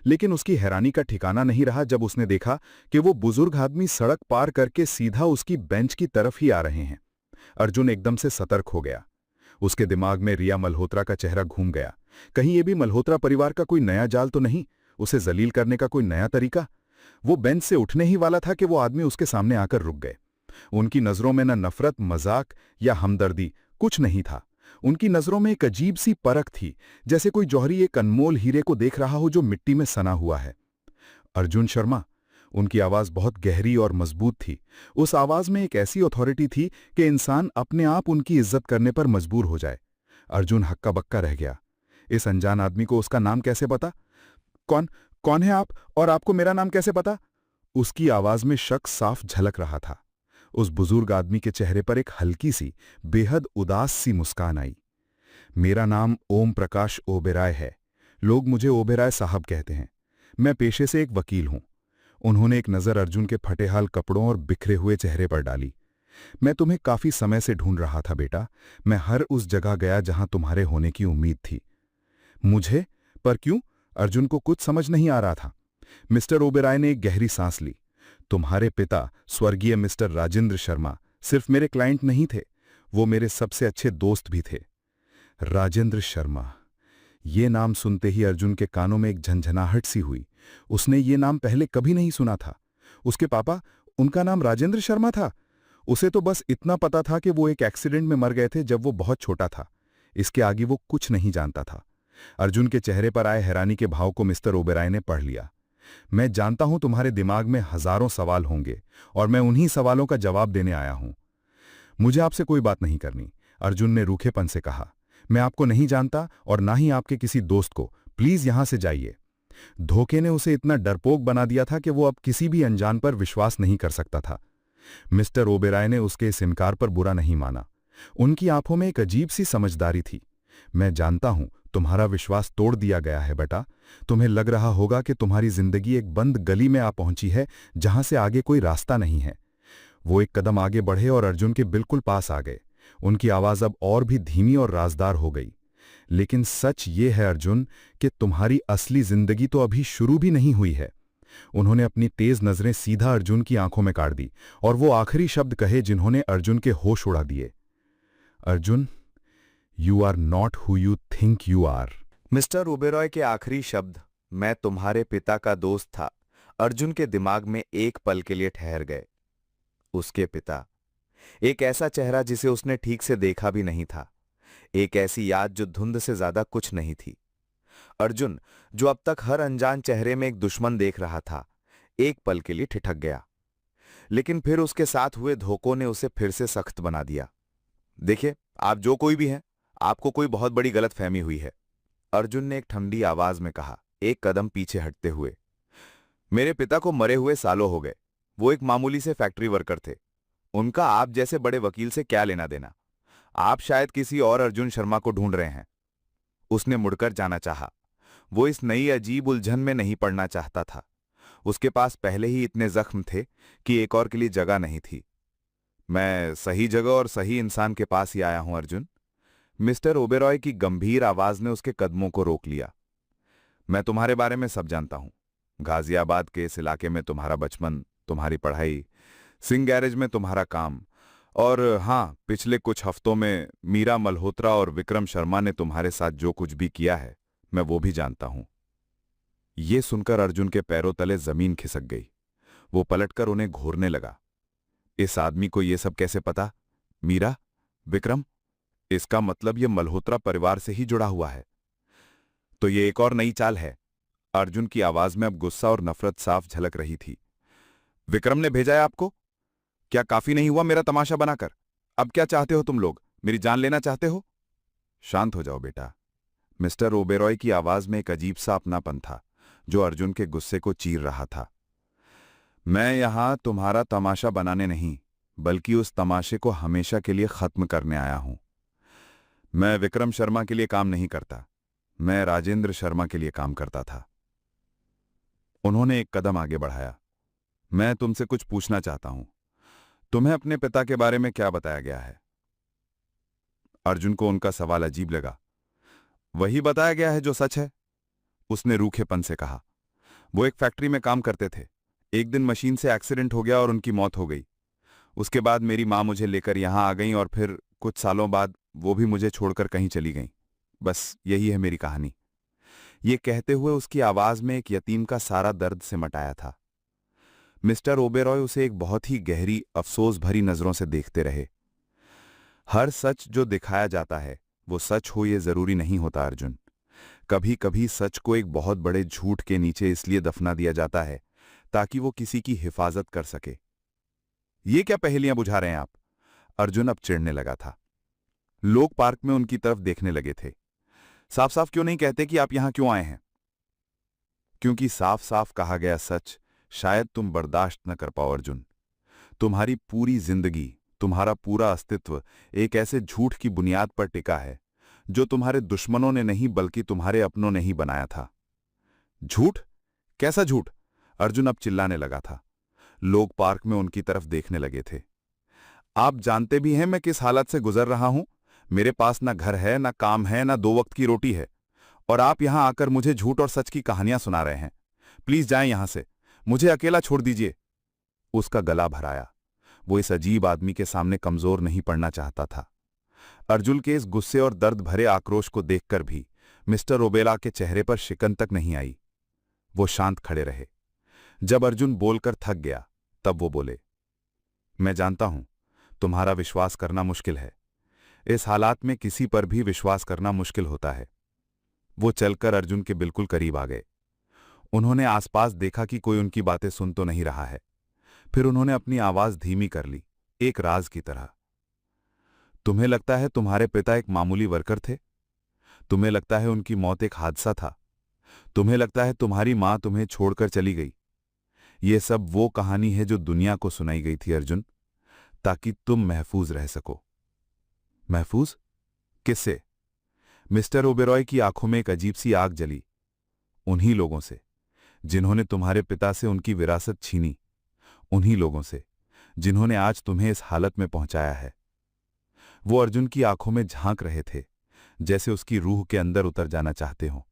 Speaker 1: लेकिन उसकी हैरानी का ठिकाना नहीं रहा जब उसने देखा कि वो बुजुर्ग आदमी सड़क पार करके सीधा उसकी बेंच की तरफ ही आ रहे हैं। अर्जुन एकदम से सतर्क हो गया। उसके दिमाग में रिया मल्होत्रा का चेहरा घूम गया। कहीं ये भी मल्होत्रा परिवार का कोई नया जाल तो नहीं, उसे जलील करने का कोई नया तरीका। वो बेंच से उठने ही वाला था कि वो आदमी उसके सामने आकर रुक गए। उनकी नजरों में न नफरत, मजाक या हमदर्दी, कुछ नहीं था। उनकी नजरों में एक अजीब सी परख थी, जैसे कोई जौहरी एक अनमोल हीरे को देख रहा हो जो मिट्टी में सना हुआ है। अर्जुन शर्मा। उनकी आवाज बहुत गहरी और मजबूत थी। उस आवाज में एक ऐसी अथॉरिटी थी कि इंसान अपने आप उनकी इज्जत करने पर मजबूर हो जाए। अर्जुन हक्का बक्का रह गया। इस अनजान आदमी को उसका नाम कैसे पता? कौन है आप, और आपको मेरा नाम कैसे पता? उसकी आवाज में शक साफ झलक रहा था। उस बुजुर्ग आदमी के चेहरे पर एक हल्की सी, बेहद उदास सी मुस्कान आई। मेरा नाम ओम प्रकाश ओबेराय है। लोग मुझे ओबेराय साहब कहते हैं। मैं पेशे से एक वकील हूं। उन्होंने एक नजर अर्जुन के फटेहाल कपड़ों और बिखरे हुए चेहरे पर डाली। मैं तुम्हें काफी समय से ढूंढ रहा था बेटा। मैं हर उस जगह गया जहां तुम्हारे होने की उम्मीद थी। मुझे? पर क्यों? अर्जुन को कुछ समझ नहीं आ रहा था। मिस्टर ओबेराय ने एक गहरी सांस ली। तुम्हारे पिता स्वर्गीय मिस्टर राजेंद्र शर्मा सिर्फ मेरे क्लाइंट नहीं थे, वो मेरे सबसे अच्छे दोस्त भी थे। राजेंद्र शर्मा। ये नाम सुनते ही अर्जुन के कानों में एक झंझनाहट सी हुई। उसने ये नाम पहले कभी नहीं सुना था। उसके पापा, उनका नाम राजेंद्र शर्मा था। उसे तो बस इतना पता था कि वो एक एक्सीडेंट में मर गए थे जब वो बहुत छोटा था। इसके आगे वो कुछ नहीं जानता था। अर्जुन के चेहरे पर आए हैरानी के भाव को मिस्टर ओबेराय ने पढ़ लिया। मैं जानता हूं तुम्हारे दिमाग में हजारों सवाल होंगे, और मैं उन्हीं सवालों का जवाब देने आया हूं। मुझे आपसे कोई बात नहीं करनी, अर्जुन ने रूखेपन से कहा। मैं आपको नहीं जानता और ना ही आपके किसी दोस्त को। प्लीज यहां से जाइए। धोखे ने उसे इतना डरपोक बना दिया था कि वो अब किसी भी अनजान पर विश्वास नहीं कर सकता था। मिस्टर ओबेराय ने उसके इस इनकार पर बुरा नहीं माना। उनकी आंखों में एक अजीब सी समझदारी थी। मैं जानता हूं तुम्हारा विश्वास तोड़ दिया गया है बेटा। तुम्हें लग रहा होगा कि तुम्हारी जिंदगी एक बंद गली में आ पहुंची है जहां से आगे कोई रास्ता नहीं है। वो एक कदम आगे बढ़े और अर्जुन के बिल्कुल पास आ गए। उनकी आवाज अब और भी धीमी और राजदार हो गई। लेकिन सच ये है अर्जुन कि तुम्हारी असली जिंदगी तो अभी शुरू भी नहीं हुई है। उन्होंने अपनी तेज नजरें सीधा अर्जुन की आंखों में काट दी और वो आखिरी शब्द कहे जिन्होंने अर्जुन के होश उड़ा दिए। Arjun, you are not who you think you are.
Speaker 2: Mister Oberoi के आखिरी शब्द मैं तुम्हारे पिता का दोस्त था अर्जुन के दिमाग में एक पल के लिए ठहर गए। उसके पिता, एक ऐसा चेहरा जिसे उसने ठीक से देखा भी नहीं था, एक ऐसी याद जो धुंध से ज्यादा कुछ नहीं थी। अर्जुन, जो अब तक हर अनजान चेहरे में एक दुश्मन देख रहा था, एक पल के लिए ठिठक गया। लेकिन फिर उसके साथ हुए धोखों ने उसे फिर से सख्त बना दिया। देखिए, आप जो कोई भी हैं, आपको कोई बहुत बड़ी गलतफहमी हुई है, अर्जुन ने एक ठंडी आवाज में कहा, एक कदम पीछे हटते हुए। मेरे पिता को मरे हुए सालों हो गए। वो एक मामूली से फैक्ट्री वर्कर थे। उनका आप जैसे बड़े वकील से क्या लेना देना? आप शायद किसी और अर्जुन शर्मा को ढूंढ रहे हैं। उसने मुड़कर जाना चाहा। वो इस नई अजीब उलझन में नहीं पड़ना चाहता था। उसके पास पहले ही इतने जख्म थे कि एक और के लिए जगह नहीं थी। मैं सही जगह और सही इंसान के पास ही आया हूं अर्जुन। मिस्टर ओबेरॉय की गंभीर आवाज ने उसके कदमों को रोक लिया। मैं तुम्हारे बारे में सब जानता हूं। गाजियाबाद के इस इलाके में तुम्हारा बचपन, तुम्हारी पढ़ाई, सिंह गैरेज में तुम्हारा काम, और हां, पिछले कुछ हफ्तों में मीरा मल्होत्रा और विक्रम शर्मा ने तुम्हारे साथ जो कुछ भी किया है, मैं वो भी जानता हूं। ये सुनकर अर्जुन के पैरों तले जमीन खिसक गई। वो पलटकर उन्हें घूरने लगा। इस आदमी को ये सब कैसे पता? मीरा, विक्रम, इसका मतलब ये मल्होत्रा परिवार से ही जुड़ा हुआ है। तो ये एक और नई चाल है। अर्जुन की आवाज में अब गुस्सा और नफरत साफ झलक रही थी। विक्रम ने भेजा है आपको? क्या काफी नहीं हुआ मेरा तमाशा बनाकर? अब क्या चाहते हो तुम लोग? मेरी जान लेना चाहते हो? शांत हो जाओ बेटा। मिस्टर ओबेरॉय की आवाज में एक अजीब सा अपनापन था जो अर्जुन के गुस्से को चीर रहा था। मैं यहां तुम्हारा तमाशा बनाने नहीं, बल्कि उस तमाशे को हमेशा के लिए खत्म करने आया हूं। मैं विक्रम शर्मा के लिए काम नहीं करता, मैं राजेंद्र शर्मा के लिए काम करता था। उन्होंने एक कदम आगे बढ़ाया। मैं तुमसे कुछ पूछना चाहता हूं। तुम्हें अपने पिता के बारे में क्या बताया गया है? अर्जुन को उनका सवाल अजीब लगा। वही बताया गया है जो सच है, उसने रूखेपन से कहा। वो एक फैक्ट्री में काम करते थे। एक दिन मशीन से एक्सीडेंट हो गया और उनकी मौत हो गई। उसके बाद मेरी मां मुझे लेकर यहां आ गई और फिर कुछ सालों बाद वो भी मुझे छोड़कर कहीं चली गईं। बस यही है मेरी कहानी। ये कहते हुए उसकी आवाज में एक यतीम का सारा दर्द सिमट आया था। मिस्टर ओबेरॉय उसे एक बहुत ही गहरी, अफसोस भरी नजरों से देखते रहे। हर सच जो दिखाया जाता है वो सच हो ये जरूरी नहीं होता अर्जुन। कभी कभी सच को एक बहुत बड़े झूठ के नीचे इसलिए दफना दिया जाता है ताकि वो किसी की हिफाजत कर सके। ये क्या पहेलियां बुझा रहे हैं आप? अर्जुन अब चिढ़ने लगा था। लोग पार्क में उनकी तरफ देखने लगे थे। साफ साफ क्यों नहीं कहते कि आप यहां क्यों आए हैं? क्योंकि साफ साफ कहा गया सच शायद तुम बर्दाश्त न कर पाओ अर्जुन। तुम्हारी पूरी जिंदगी, तुम्हारा पूरा अस्तित्व एक ऐसे झूठ की बुनियाद पर टिका है जो तुम्हारे दुश्मनों ने नहीं बल्कि तुम्हारे अपनों ने ही बनाया था। झूठ? कैसा झूठ? अर्जुन अब चिल्लाने लगा था। लोग पार्क में उनकी तरफ देखने लगे थे। आप जानते भी हैं मैं किस हालत से गुजर रहा हूं। मेरे पास ना घर है, ना काम है, ना 2 वक्त की रोटी है, और आप यहां आकर मुझे झूठ और सच की कहानियां सुना रहे हैं। प्लीज जाएं यहां से, मुझे अकेला छोड़ दीजिए। उसका गला भराया। वो इस अजीब आदमी के सामने कमजोर नहीं पड़ना चाहता था। अर्जुन के इस गुस्से और दर्द भरे आक्रोश को देखकर भी मिस्टर ओबेरॉय के चेहरे पर शिकन तक नहीं आई। वो शांत खड़े रहे। जब अर्जुन बोलकर थक गया तब वो बोले, मैं जानता हूं तुम्हारा विश्वास करना मुश्किल है। इस हालात में किसी पर भी विश्वास करना मुश्किल होता है। वो चलकर अर्जुन के बिल्कुल करीब आ गए। उन्होंने आसपास देखा कि कोई उनकी बातें सुन तो नहीं रहा है। फिर उन्होंने अपनी आवाज धीमी कर ली, एक राज की तरह। तुम्हें लगता है तुम्हारे पिता एक मामूली वर्कर थे? तुम्हें लगता है उनकी मौत एक हादसा था? तुम्हें लगता है तुम्हारी मां तुम्हें छोड़कर चली गई? यह सब वो कहानी है जो दुनिया को सुनाई गई थी अर्जुन, ताकि तुम महफूज रह सको। महफूज? किससे? मिस्टर ओबेरॉय की आंखों में एक अजीब सी आग जली। उन्हीं लोगों से जिन्होंने तुम्हारे पिता से उनकी विरासत छीनी, उन्हीं लोगों से जिन्होंने आज तुम्हें इस हालत में पहुंचाया है। वो अर्जुन की आंखों में झांक रहे थे, जैसे उसकी रूह के अंदर उतर जाना चाहते हो।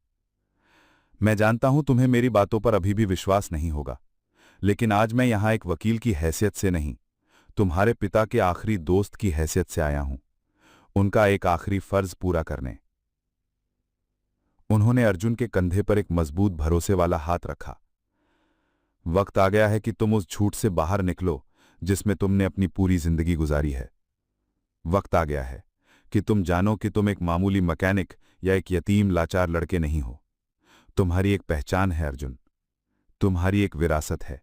Speaker 2: मैं जानता हूं तुम्हें मेरी बातों पर अभी भी विश्वास नहीं होगा, लेकिन आज मैं यहां एक वकील की हैसियत से नहीं, तुम्हारे पिता के आखिरी दोस्त की हैसियत से आया हूं, उनका एक आखिरी फर्ज पूरा करने।
Speaker 3: उन्होंने अर्जुन के कंधे पर एक मजबूत भरोसे वाला हाथ रखा। वक्त आ गया है कि तुम उस झूठ से बाहर निकलो जिसमें तुमने अपनी पूरी जिंदगी गुजारी है। वक्त आ गया है कि तुम जानो कि तुम एक मामूली मैकेनिक या एक यतीम लाचार लड़के नहीं हो। तुम्हारी एक पहचान है अर्जुन, तुम्हारी एक विरासत है।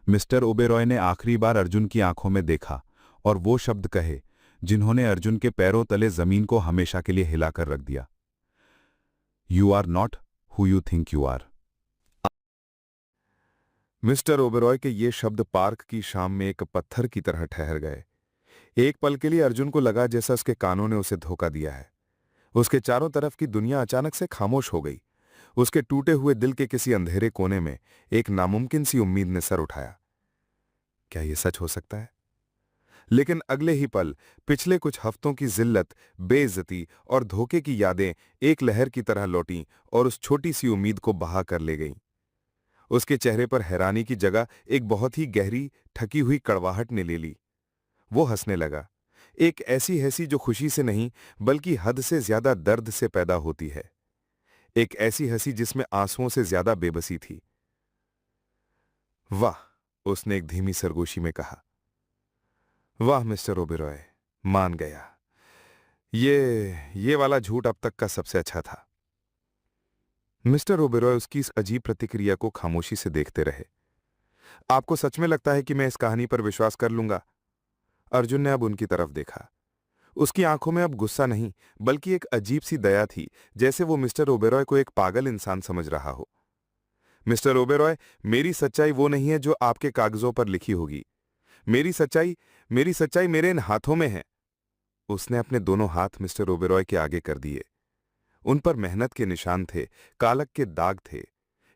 Speaker 3: मिस्टर ओबेरॉय ने आखिरी बार अर्जुन की आंखों में देखा और वो शब्द कहे जिन्होंने अर्जुन के पैरों तले जमीन को हमेशा के लिए हिलाकर रख दिया। You are not who you think you are.
Speaker 2: Mister Oberoi के ये शब्द पार्क की शाम में एक पत्थर की तरह ठहर गए। एक पल के लिए अर्जुन को लगा जैसा उसके कानों ने उसे धोखा दिया है। उसके चारों तरफ की दुनिया अचानक से खामोश हो गई। उसके टूटे हुए दिल के किसी अंधेरे कोने में एक नामुमकिन सी उम्मीद ने सर उठाया। क्या यह सच हो सकता है? लेकिन अगले ही पल पिछले कुछ हफ्तों की जिल्लत, बेइज्जती और धोखे की यादें एक लहर की तरह लौटीं और उस छोटी सी उम्मीद को बहा कर ले गईं। उसके चेहरे पर हैरानी की जगह एक बहुत ही गहरी, ठकी हुई कड़वाहट ने ले ली। वो हंसने लगा, एक ऐसी हंसी जो खुशी से नहीं बल्कि हद से ज्यादा दर्द से पैदा होती है। एक ऐसी हंसी जिसमें आंसुओं से ज्यादा बेबसी थी। वाह, उसने एक धीमी सरगोशी में कहा। वाह मिस्टर ओबेरॉय, मान गया। ये वाला झूठ अब तक का सबसे अच्छा था। मिस्टर ओबेरॉय उसकी इस अजीब प्रतिक्रिया को खामोशी से देखते रहे। आपको सच में लगता है कि मैं इस कहानी पर विश्वास कर लूंगा? अर्जुन ने अब उनकी तरफ देखा। उसकी आंखों में अब गुस्सा नहीं बल्कि एक अजीब सी दया थी, जैसे वो मिस्टर ओबेरॉय को एक पागल इंसान समझ रहा हो। मिस्टर ओबेरॉय, मेरी सच्चाई वो नहीं है जो आपके कागजों पर लिखी होगी। मेरी सच्चाई मेरे इन हाथों में है। उसने अपने दोनों हाथ मिस्टर ओबेरॉय के आगे कर दिए। उन पर मेहनत के निशान थे, कालक के दाग थे।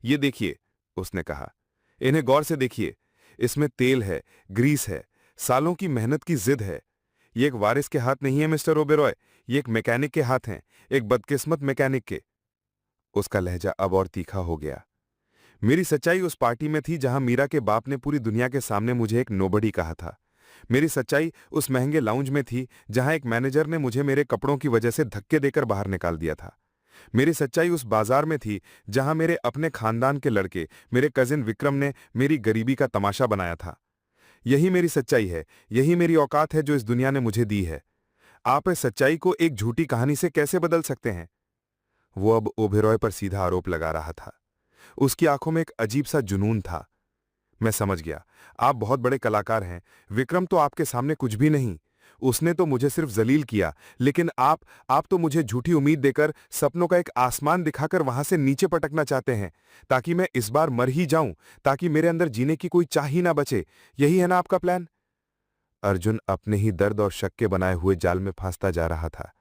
Speaker 2: ये देखिए, उसने कहा, इन्हें गौर से देखिए। इसमें तेल है, ग्रीस है, सालों की मेहनत की जिद है। ये एक वारिस के हाथ नहीं है मिस्टर ओबेरॉय, ये एक मैकेनिक के हाथ हैं, एक बदकिस्मत मैकेनिक के। उसका लहजा अब और तीखा हो गया। मेरी सच्चाई उस पार्टी में थी जहां मीरा के बाप ने पूरी दुनिया के सामने मुझे एक नोबडी कहा था। मेरी सच्चाई उस महंगे लाउंज में थी जहां एक मैनेजर ने मुझे मेरे कपड़ों की वजह से धक्के देकर बाहर निकाल दिया था। मेरी सच्चाई उस बाजार में थी जहां मेरे अपने खानदान के लड़के, मेरे कजिन विक्रम ने मेरी गरीबी का तमाशा बनाया था। यही मेरी सच्चाई है, यही मेरी औकात है जो इस दुनिया ने मुझे दी है। आप इस सच्चाई को एक झूठी कहानी से कैसे बदल सकते हैं? वो अब ओबेरॉय पर सीधा आरोप लगा रहा था। उसकी आंखों में एक अजीब सा जुनून था। मैं समझ गया, आप बहुत बड़े कलाकार हैं। विक्रम तो आपके सामने कुछ भी नहीं। उसने तो मुझे सिर्फ जलील किया, लेकिन आप तो मुझे झूठी उम्मीद देकर सपनों का एक आसमान दिखाकर वहां से नीचे पटकना चाहते हैं, ताकि मैं इस बार मर ही जाऊं, ताकि मेरे अंदर जीने की कोई चाह ही ना बचे। यही है ना आपका प्लान? अर्जुन अपने ही दर्द और शक के बनाए हुए जाल में फंसता जा रहा था।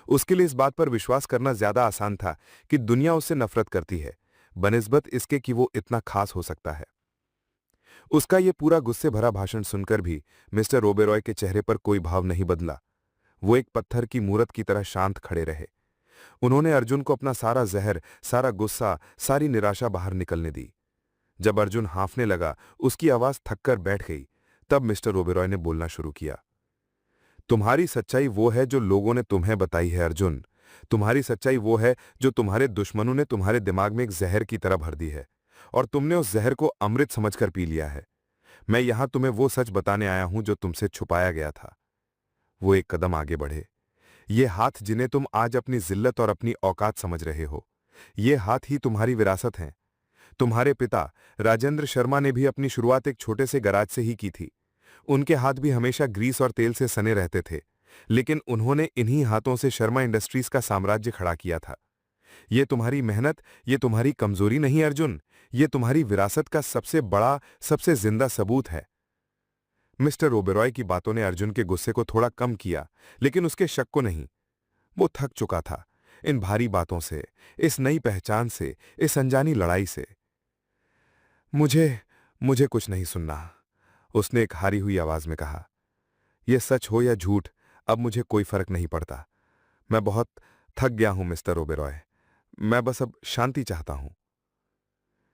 Speaker 2: उसके लिए इस बात पर विश्वास करना ज्यादा आसान था कि दुनिया उससे नफरत करती है, बनिस्बत इसके कि वो इतना खास हो सकता है। उसका ये पूरा गुस्से भरा भाषण सुनकर भी मिस्टर ओबेरॉय के चेहरे पर कोई भाव नहीं बदला। वो एक पत्थर की मूरत की तरह शांत खड़े रहे। उन्होंने अर्जुन को अपना सारा जहर, सारा गुस्सा, सारी निराशा बाहर निकलने दी। जब अर्जुन हांफने लगा, उसकी आवाज थककर बैठ गई, तब मिस्टर ओबेरॉय ने बोलना शुरू किया। तुम्हारी सच्चाई वो है जो लोगों ने तुम्हें बताई है अर्जुन। तुम्हारी सच्चाई वो है जो तुम्हारे दुश्मनों ने तुम्हारे दिमाग में एक जहर की तरह भर दी है, और तुमने उस जहर को अमृत समझकर पी लिया है। मैं यहां तुम्हें वो सच बताने आया हूं जो तुमसे छुपाया गया था। वो एक कदम आगे बढ़े। ये हाथ जिन्हें तुम आज अपनी जिल्लत और अपनी औकात समझ रहे हो, ये हाथ ही तुम्हारी विरासत हैं। तुम्हारे पिता राजेंद्र शर्मा ने भी अपनी शुरुआत एक छोटे से गराज से ही की थी। उनके हाथ भी हमेशा ग्रीस और तेल से सने रहते थे, लेकिन उन्होंने इन्हीं हाथों से शर्मा इंडस्ट्रीज का साम्राज्य खड़ा किया था। ये तुम्हारी मेहनत, ये तुम्हारी कमजोरी नहीं अर्जुन, ये तुम्हारी विरासत का सबसे बड़ा, सबसे जिंदा सबूत है। मिस्टर ओबेरॉय की बातों ने अर्जुन के गुस्से को थोड़ा कम किया, लेकिन उसके शक को नहीं। वो थक चुका था इन भारी बातों से, इस नई पहचान से, इस अनजानी लड़ाई से। मुझे कुछ नहीं सुनना, उसने एक हारी हुई आवाज में कहा। यह सच हो या झूठ, अब मुझे कोई फर्क नहीं पड़ता। मैं बहुत थक गया हूं मिस्टर ओबेरॉय, मैं बस अब शांति चाहता हूं।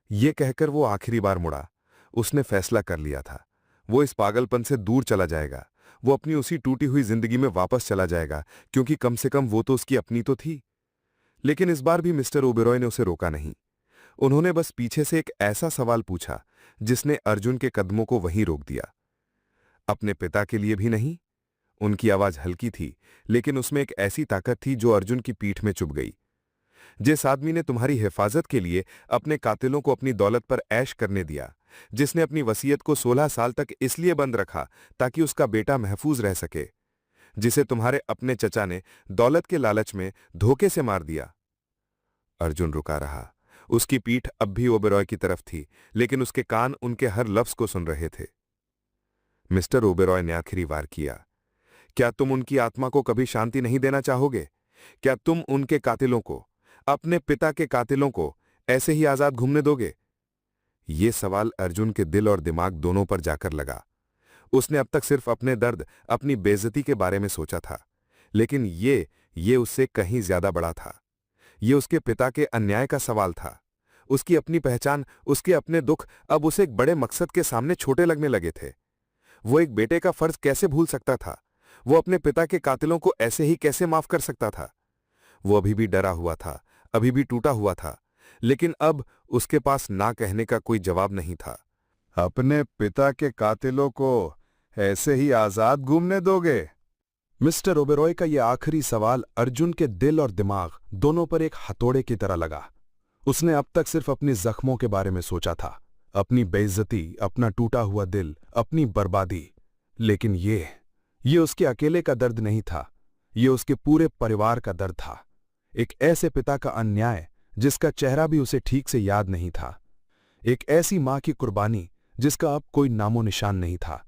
Speaker 2: ये कहकर वो आखिरी बार मुड़ा। उसने फैसला कर लिया था, वो इस पागलपन से दूर चला जाएगा। वो अपनी उसी टूटी हुई जिंदगी में वापस चला जाएगा, क्योंकि कम से कम वो तो उसकी अपनी तो थी।
Speaker 3: लेकिन इस बार भी मिस्टर ओबेरॉय ने उसे रोका नहीं। उन्होंने बस पीछे से एक ऐसा सवाल पूछा जिसने अर्जुन के कदमों को वहीं रोक दिया। अपने पिता के लिए भी नहीं? उनकी आवाज हल्की थी, लेकिन उसमें एक ऐसी ताकत थी जो अर्जुन की पीठ में चुभ गई। जिस आदमी ने तुम्हारी हिफाजत के लिए अपने कातिलों को अपनी दौलत पर ऐश करने दिया, जिसने अपनी वसीयत को 16 साल तक इसलिए बंद रखा ताकि उसका बेटा महफूज रह सके, जिसे तुम्हारे अपने चचा ने दौलत के लालच में धोखे से मार दिया। अर्जुन रुका रहा। उसकी पीठ अब भी ओबेरॉय की तरफ थी, लेकिन उसके कान उनके हर लफ्ज को सुन रहे थे। मिस्टर ओबेरॉय ने आखिरी वार किया, क्या तुम उनकी आत्मा को कभी शांति नहीं देना चाहोगे? क्या तुम उनके कातिलों को, अपने पिता के कातिलों को, ऐसे ही आजाद घूमने दोगे? ये सवाल अर्जुन के दिल और दिमाग दोनों पर जाकर लगा। उसने अब तक सिर्फ अपने दर्द, अपनी बेइज्जती के बारे में सोचा था, लेकिन ये उससे कहीं ज्यादा बड़ा था। ये उसके पिता के अन्याय का सवाल था। उसकी अपनी पहचान, उसके अपने दुख अब उसे एक बड़े मकसद के सामने छोटे लगने लगे थे। वो एक बेटे का फर्ज कैसे भूल सकता था? वो अपने पिता के कातिलों को ऐसे ही कैसे माफ कर सकता था? वो अभी भी डरा हुआ था, अभी भी टूटा हुआ था, लेकिन अब उसके पास ना कहने का कोई जवाब नहीं था।
Speaker 1: अपने पिता के कातिलों को ऐसे ही आजाद घूमने दोगे?
Speaker 2: मिस्टर ओबेरॉय का यह आखिरी सवाल अर्जुन के दिल और दिमाग दोनों पर एक हथौड़े की तरह लगा। उसने अब तक सिर्फ अपने जख्मों के बारे में सोचा था, अपनी बेइज्जती, अपना टूटा हुआ दिल, अपनी बर्बादी। लेकिन ये उसके अकेले का दर्द नहीं था, ये उसके पूरे परिवार का दर्द था। एक ऐसे पिता का अन्याय जिसका चेहरा भी उसे ठीक से याद नहीं था। एक ऐसी मां की कुर्बानी जिसका अब कोई नामो निशान नहीं था।